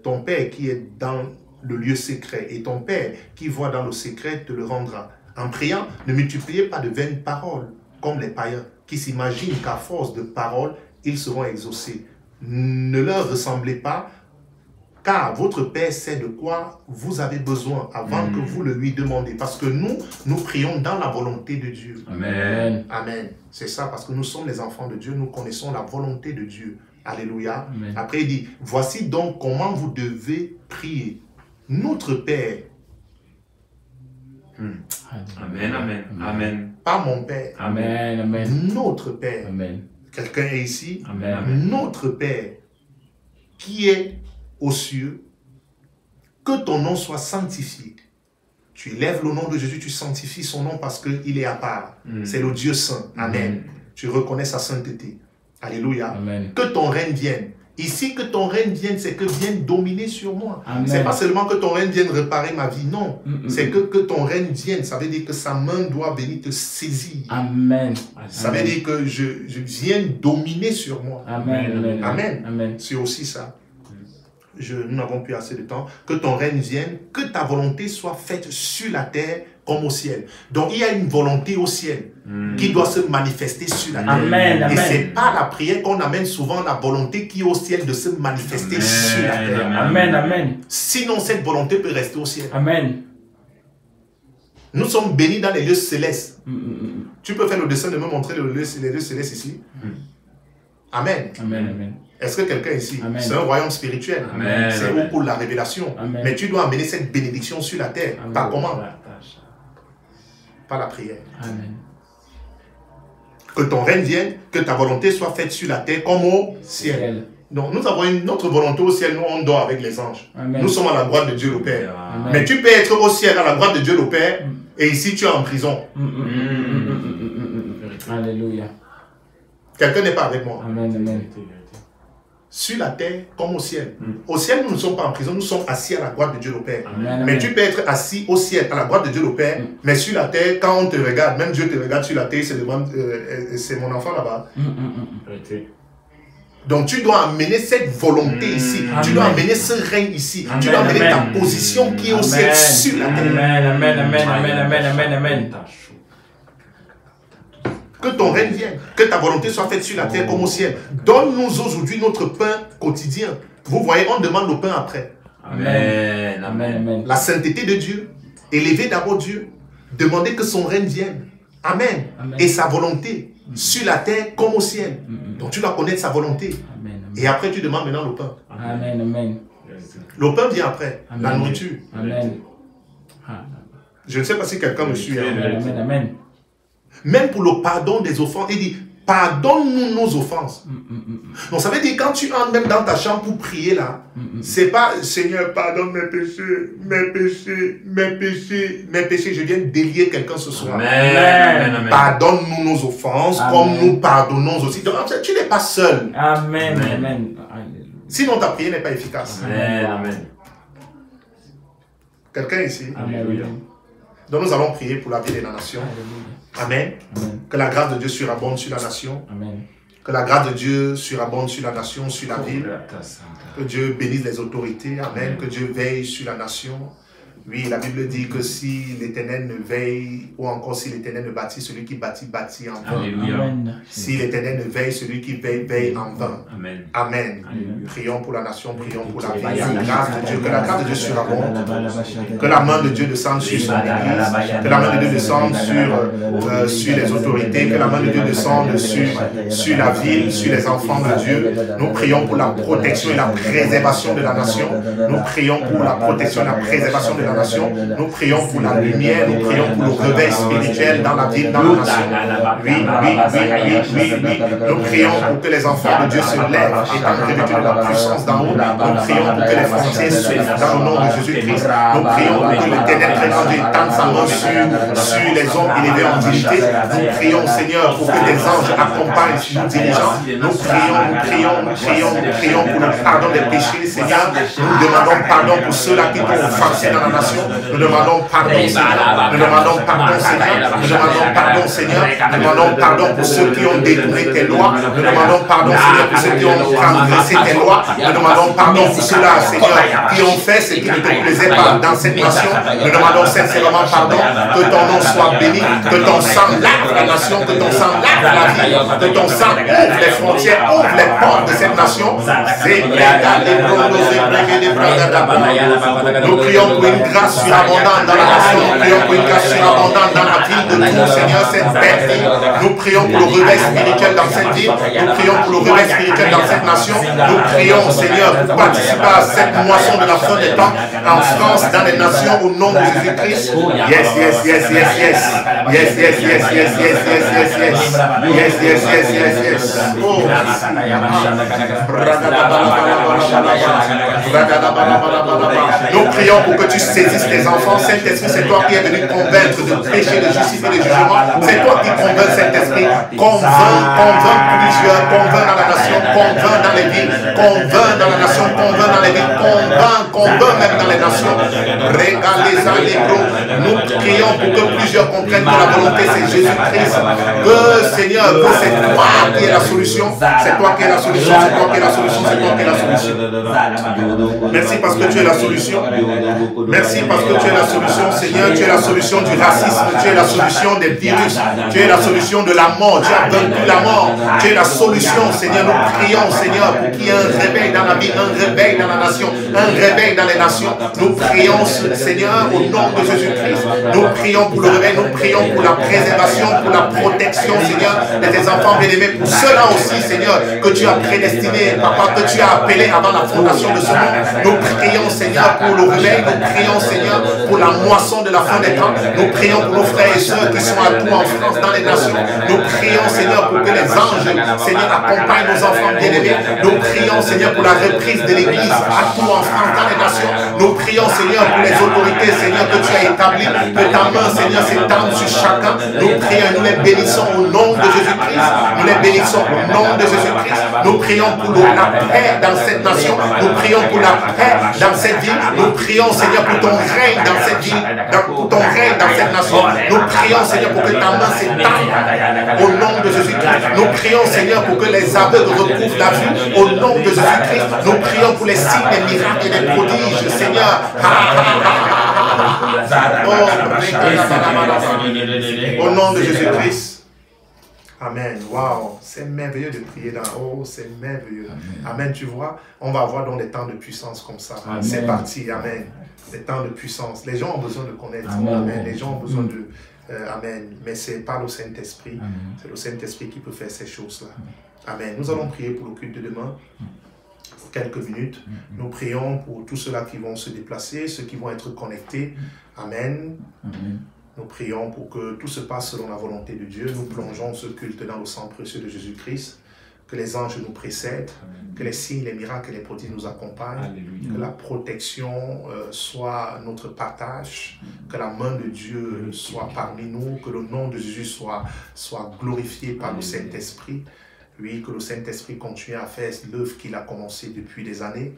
ton Père qui est dans le lieu secret. Et ton Père qui voit dans le secret te le rendra. En priant, ne multipliez pas de vaines paroles, comme les païens, qui s'imaginent qu'à force de paroles, ils seront exaucés. Ne leur ressemblez pas, car votre Père sait de quoi vous avez besoin avant que vous le lui demandez. Parce que nous prions dans la volonté de Dieu. Amen. Amen. C'est ça, parce que nous sommes les enfants de Dieu, nous connaissons la volonté de Dieu. Alléluia. Amen. Après, il dit, voici donc comment vous devez prier. Notre Père. Amen. Amen. Amen. Pas mon Père. Amen, amen. Notre Père. Amen. Quelqu'un est ici. Amen. Notre Père, qui est aux cieux, que ton nom soit sanctifié, Tu élèves le nom de Jésus, tu sanctifies son nom parce qu'il est à part. C'est le Dieu saint. Amen. Tu reconnais sa sainteté. Alléluia. Amen. Que ton règne vienne. Ici, que ton règne vienne, c'est que vienne dominer sur moi. Amen. C'est pas seulement que ton règne vienne réparer ma vie. Non. C'est que ton règne vienne. Ça veut dire que sa main doit venir te saisir. Amen. Ça veut dire que je viens dominer sur moi. Amen. Amen. Amen. Amen. C'est aussi ça. Nous n'avons plus assez de temps. Que ton règne vienne, que ta volonté soit faite sur la terre comme au ciel. Donc il y a une volonté au ciel qui doit se manifester sur la terre. Amen, amen. Et ce n'est pas la prière qu'on amène souvent, la volonté qui est au ciel de se manifester sur la terre. Amen. Amen. Sinon cette volonté peut rester au ciel. Amen. Nous sommes bénis dans les lieux célestes. Tu peux faire le dessin de me montrer les lieux célestes ici. Amen. Amen. Amen. Est-ce que quelqu'un ici, c'est un royaume spirituel, c'est où pour la révélation. Amen. Mais tu dois amener cette bénédiction sur la terre. Amen. Par comment? Par la prière. Amen. Que ton règne vienne, que ta volonté soit faite sur la terre comme au ciel. Donc nous avons notre volonté au ciel, nous on dort avec les anges. Amen. Nous sommes à la droite de Dieu le Père. Amen. Mais tu peux être au ciel à la droite de Dieu le Père et ici tu es en prison. Alléluia. Quelqu'un n'est pas avec moi. Amen. Amen. Sur la terre comme au ciel. Au ciel, nous ne sommes pas en prison, nous sommes assis à la droite de Dieu le Père. Amen. Mais tu peux être assis au ciel, à la droite de Dieu le Père, mais sur la terre, quand on te regarde, même Dieu te regarde sur la terre, il se demande, c'est mon enfant là-bas. Donc tu dois amener cette volonté ici, tu dois amener ce règne ici, tu dois amener ta position qui est au ciel sur la terre. Amen. Amen. Amen. Amen. Amen. Amen. Amen. Que ton règne vienne, que ta volonté soit faite sur la terre comme au ciel. Donne-nous aujourd'hui notre pain quotidien. Vous voyez, on demande le pain après. Amen. Amen. Amen. La sainteté de Dieu, élever d'abord Dieu, demander que son règne vienne. Amen. Amen. Et sa volonté sur la terre comme au ciel. Donc tu dois connaître sa volonté. Amen. Et après tu demandes maintenant le pain. Amen. Amen. Le pain vient après, Amen. la nourriture. Amen. Je ne sais pas si quelqu'un me suit. Amen. Amen. Amen. Même pour le pardon des offenses, il dit, pardonne-nous nos offenses. Donc ça veut dire, quand tu entres même dans ta chambre pour prier là, c'est pas, Seigneur, pardonne mes péchés, mes péchés, mes péchés, mes péchés. Je viens délier quelqu'un ce soir. Amen. Pardonne-nous nos offenses, Amen. comme nous pardonnons aussi. Donc tu n'es pas seul. Amen. Amen. Sinon ta prière n'est pas efficace. Amen. Quelqu'un ici? Amen. Donc nous allons prier pour la vie de la nation. Amen. Amen. Que la grâce de Dieu surabonde sur la nation. Amen. Que la grâce de Dieu surabonde sur la nation, sur la ville. Que Dieu bénisse les autorités. Amen. Que Dieu veille sur la nation. Oui, la Bible dit que si l'Éternel ne veille, ou encore si l'Éternel ne bâtit, celui qui bâtit, bâtit en vain. Amen. Si l'Éternel ne veille, celui qui veille, veille en vain. Amen. Amen. Amen. Prions pour la nation, prions pour la ville. Amen. La grâce de Dieu, que la grâce de Dieu surabonde. Que la main de Dieu descende sur son église. Que la main de Dieu descende sur les autorités. Que la main de Dieu descende sur la ville, sur les enfants de Dieu. Nous prions pour la protection et la préservation de la nation. Nous prions pour la protection et la préservation de la nation. Nous prions pour la lumière. Nous prions pour le réveil spirituel dans la ville, dans la nation. Oui. Nous prions pour que les enfants de Dieu se lèvent étant revêtus de la puissance d'en haut. Nous prions pour que les frontières s'ouvrent dans le nom de Jésus-Christ. Nous prions pour que l'Éternel très Dieu étende sa main sur les hommes élevés en dignité. Nous prions, Seigneur, pour que les anges accompagnent nos dirigeants. Nous prions pour le pardon des péchés, Seigneur. Nous demandons pardon pour ceux-là qui t'ont offensé dans la nation. Nous demandons pardon, Seigneur. Nous demandons pardon, Seigneur. Nous demandons pardon, Seigneur. Nous demandons pardon pour ceux qui ont détourné tes lois. Nous demandons pardon, Seigneur, pour ceux qui ont transgressé tes lois. Nous demandons pardon pour ceux-là, Seigneur, qui ont fait ce qui ne te plaisait pas dans cette nation. Nous demandons sincèrement pardon. Que ton nom soit béni. Que ton sang lave la nation. Que ton sang lave la ville. Que ton sang ouvre les frontières, ouvre les portes de cette nation. Nous prions pour une grâce surabondante dans la nation. Nous prions pour une grâce surabondante dans la ville de ton Seigneur, cette belle ville. Nous prions pour le réveil spirituel dans cette ville. Nous prions pour le réveil spirituel dans cette nation. Nous prions, Seigneur, pour participer à cette moisson de la fin des temps en France, dans les nations, au nom de Jésus-Christ. Yes. Oh. Nous prions pour que tu saisisses tes enfants. Saint-Esprit, c'est toi qui es venu convaincre de péché, de justice et de jugement. C'est toi qui convaincs, Saint-Esprit. Convainc plusieurs, convainc dans la nation, convainc dans les villes, convainc dans la nation, convainc dans les villes, convainc même dans les nations. Régalez-en les gros. Nous prions pour que plusieurs comprennent que la volonté c'est Jésus-Christ. Que Seigneur, que c'est toi qui es la solution. C'est toi qui es la solution, c'est toi qui es la solution, c'est toi qui es la solution. Merci parce que tu es la solution. Merci parce que tu es la solution, Seigneur. Tu es la solution du racisme, tu es la solution des virus, tu es la solution de la mort. Tu as vaincu la mort. Tu es la solution, Seigneur. Nous prions, Seigneur, pour qu'il y ait un réveil dans la vie, un réveil dans la nation, un réveil dans les nations. Nous prions, Seigneur, au nom de Jésus-Christ. Nous prions pour le réveil, nous prions pour la préservation, pour la protection, Seigneur, de tes enfants bien-aimés. Pour ceux-là aussi, Seigneur, que tu as prédestiné, Papa, que tu as appelé avant la fondation de ce monde. Nous prions, Seigneur, pour le réveil. Nous prions, Seigneur, pour la moisson de la fin des temps. Nous prions pour nos frères et sœurs qui sont à tout en France, dans les nations. Nous prions, Seigneur, pour que les anges, Seigneur, accompagnent nos enfants bien-aimés. Nous prions, Seigneur, pour la reprise de l'Église à tout en France, dans les nations. Nous prions, Seigneur, pour les autorités, Seigneur, que tu as établies. Que ta main, Seigneur, s'étende sur chacun. Nous prions, nous les bénissons au nom de Jésus-Christ. Nous les bénissons au nom de Jésus-Christ. Nous prions pour la paix dans cette nation. Nous prions pour la paix dans cette ville. Nous prions, Seigneur, pour ton règne dans cette ville, pour ton règne dans cette nation. Nous prions, Seigneur, pour que ta main s'étende au nom de Jésus-Christ. Nous prions, Seigneur, pour que les aveugles retrouvent la vue au nom de Jésus-Christ. Nous prions pour les signes, les miracles et les prodiges, Seigneur. Au nom de Jésus-Christ. Amen. Waouh, c'est merveilleux de prier dans. Oh, c'est merveilleux. Amen. Tu vois, on va avoir dans des temps de puissance comme ça. C'est parti. Amen. Des temps de puissance. Les gens ont besoin de connaître. Amen. Les gens ont besoin de. Amen. Mais c'est pas le Saint-Esprit. C'est le Saint-Esprit qui peut faire ces choses-là. Amen. Nous allons prier pour le culte de demain. Pour quelques minutes. Nous prions pour tous ceux-là qui vont se déplacer, ceux qui vont être connectés. Amen. Nous prions pour que tout se passe selon la volonté de Dieu. Nous plongeons ce culte dans le sang précieux de Jésus-Christ. Que les anges nous précèdent, que les signes, les miracles et les prodiges nous accompagnent, que la protection soit notre partage, que la main de Dieu soit parmi nous, que le nom de Jésus soit glorifié par le Saint-Esprit. Oui, que le Saint-Esprit continue à faire l'œuvre qu'il a commencé depuis des années.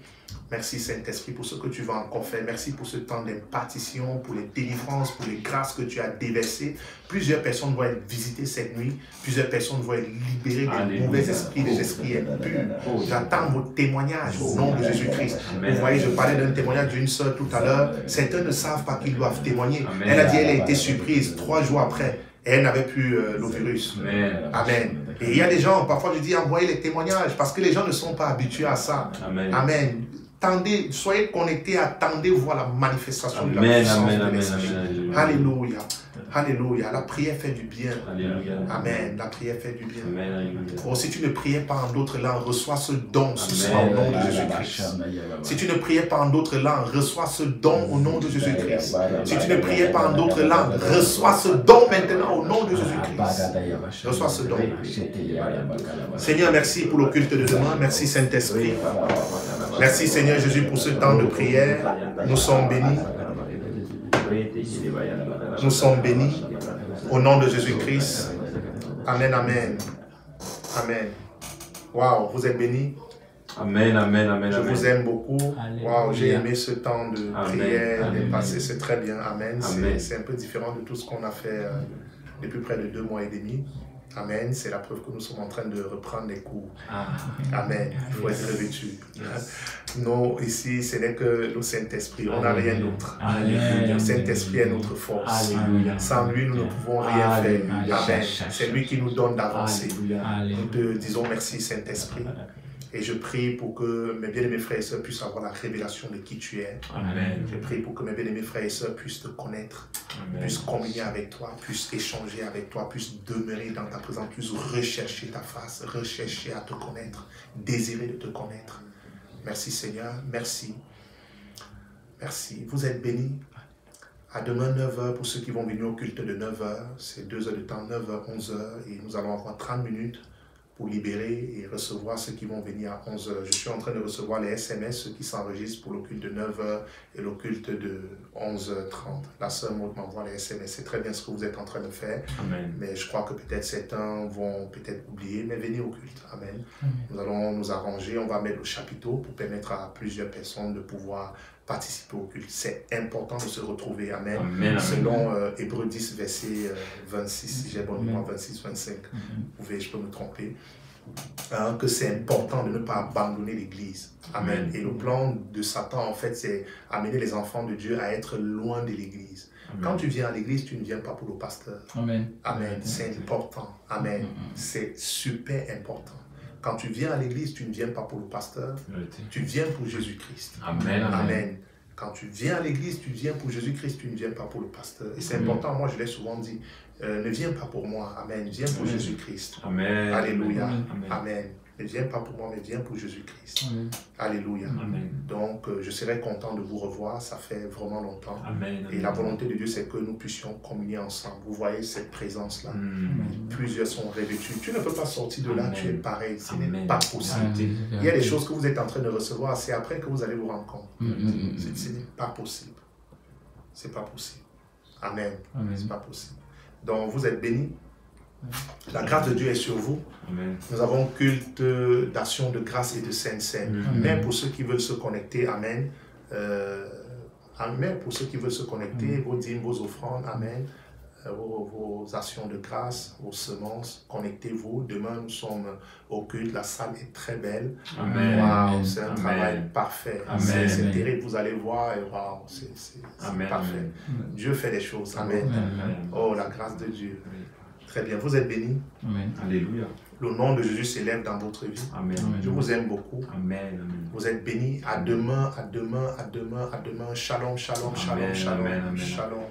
Merci Saint-Esprit pour ce que tu vas encore faire. Merci pour ce temps d'impartition, pour les délivrances, pour les grâces que tu as déversées. Plusieurs personnes vont être visitées cette nuit. Plusieurs personnes vont être libérées des mauvais esprits, des esprits impurs. J'attends vos témoignages au nom de Jésus-Christ. Vous voyez, je parlais d'un témoignage d'une sœur tout à l'heure. Certains ne savent pas qu'ils doivent témoigner. Elle a dit qu'elle a été surprise 3 jours après. Et elle n'avait plus le virus. Amen. Et il y a des gens, parfois je dis, envoyez les témoignages, parce que les gens ne sont pas habitués à ça. Amen. Tendez, soyez connectés, attendez voir la manifestation de la puissance de l'Esprit. Alléluia. Alléluia. La prière fait du bien. Amen. La prière fait du bien. Oh, si tu ne priais pas en d'autres langues, reçois ce don ce soir au nom de Jésus-Christ. Si tu ne priais pas en d'autres langues, reçois ce don au nom de Jésus-Christ. Si tu ne priais pas en d'autres langues, reçois ce don maintenant au nom de Jésus-Christ. Reçois ce don. Seigneur, merci pour le culte de demain. Merci Saint-Esprit. Merci Seigneur Jésus pour ce temps de prière. Nous sommes bénis. Nous sommes bénis. Au nom de Jésus-Christ. Amen, amen. Amen. Waouh, vous êtes bénis. Amen, amen, amen. Je vous aime beaucoup. Waouh, j'ai aimé ce temps de prière, de passer, c'est très bien. Amen. C'est un peu différent de tout ce qu'on a fait depuis près de 2 mois et demi. Amen. C'est la preuve que nous sommes en train de reprendre les cours. Amen. Il faut être revêtu. Nous, ici, ce n'est que le Saint-Esprit. On n'a rien d'autre. Le Saint-Esprit est notre force. Sans lui, nous ne pouvons rien faire. Amen. C'est lui qui nous donne d'avancer. Nous te disons merci, Saint-Esprit. Et je prie pour que mes bien-aimés frères et sœurs puissent avoir la révélation de qui tu es. Amen. Je prie pour que mes bien-aimés frères et sœurs puissent te connaître, puissent communier avec toi, puissent échanger avec toi, puissent demeurer dans ta présence, puissent rechercher ta face, rechercher à te connaître, désirer de te connaître. Merci Seigneur, merci. Merci. Vous êtes bénis. À demain 9h pour ceux qui vont venir au culte de 9h. C'est 2 heures de temps, 9h, 11h. Et nous allons avoir 30 minutes pour libérer et recevoir ceux qui vont venir à 11h. Je suis en train de recevoir les SMS, ceux qui s'enregistrent pour le culte de 9h et le culte de 11h30. La sœur Maud m'envoie les SMS. C'est très bien ce que vous êtes en train de faire. Amen. Mais je crois que peut-être certains vont peut-être oublier, mais venez au culte. Amen. Amen. Nous allons nous arranger, on va mettre le chapiteau pour permettre à plusieurs personnes de pouvoir participer au culte. C'est important de se retrouver. Amen. Amen. Selon Hébreux 10, verset 26, si j'ai bon mémoire, 26, 25, je peux me tromper, que c'est important de ne pas abandonner l'Église. Amen. Amen. Et le plan de Satan, en fait, c'est amener les enfants de Dieu à être loin de l'Église. Quand tu viens à l'Église, tu ne viens pas pour le pasteur. Amen. Amen. C'est important. Amen. C'est super important. Quand tu viens à l'église, tu ne viens pas pour le pasteur, tu viens pour Jésus-Christ. Amen. Amen. Quand tu viens à l'église, tu viens pour Jésus-Christ, tu ne viens pas pour le pasteur. Et c'est important, moi je l'ai souvent dit, ne viens pas pour moi, amen, viens pour Jésus-Christ. Amen. Alléluia. Amen. Amen. Ne viens pas pour moi, mais viens pour Jésus-Christ. Amen. Alléluia. Amen. Donc, je serais content de vous revoir, ça fait vraiment longtemps. Amen. Et la volonté de Dieu, c'est que nous puissions communier ensemble. Vous voyez cette présence-là. Mm. Plusieurs sont revêtus. Tu ne peux pas sortir de là, Amen. tu es pareil. Ce n'est Amen. pas possible. Amen. Il y a des choses que vous êtes en train de recevoir, c'est après que vous allez vous rendre compte. Ce n'est pas possible. C'est pas possible. Amen. Amen. C'est pas possible. Donc, vous êtes bénis. La grâce de Dieu est sur vous. Amen. Nous avons culte d'action de grâce et de sainte scène. Amen. Même pour ceux qui veulent se connecter, amen. Amen. Pour ceux qui veulent se connecter, vos dîmes, vos offrandes, amen. Vos actions de grâce, vos semences, connectez-vous. Demain, nous sommes au culte. La salle est très belle. Amen. Wow, c'est un Amen. travail parfait. Amen. C'est terrible. Vous allez voir et wow, c'est Amen. parfait. Dieu fait des choses. Amen. Amen. Oh, la grâce de Dieu. Très bien. Vous êtes bénis. Amen. Alléluia. Le nom de Jésus s'élève dans votre vie. Amen. Je vous aime beaucoup. Amen. Vous êtes bénis. À demain, à demain, à demain, à demain. Shalom, shalom, shalom, Amen, shalom, amen, amen. shalom.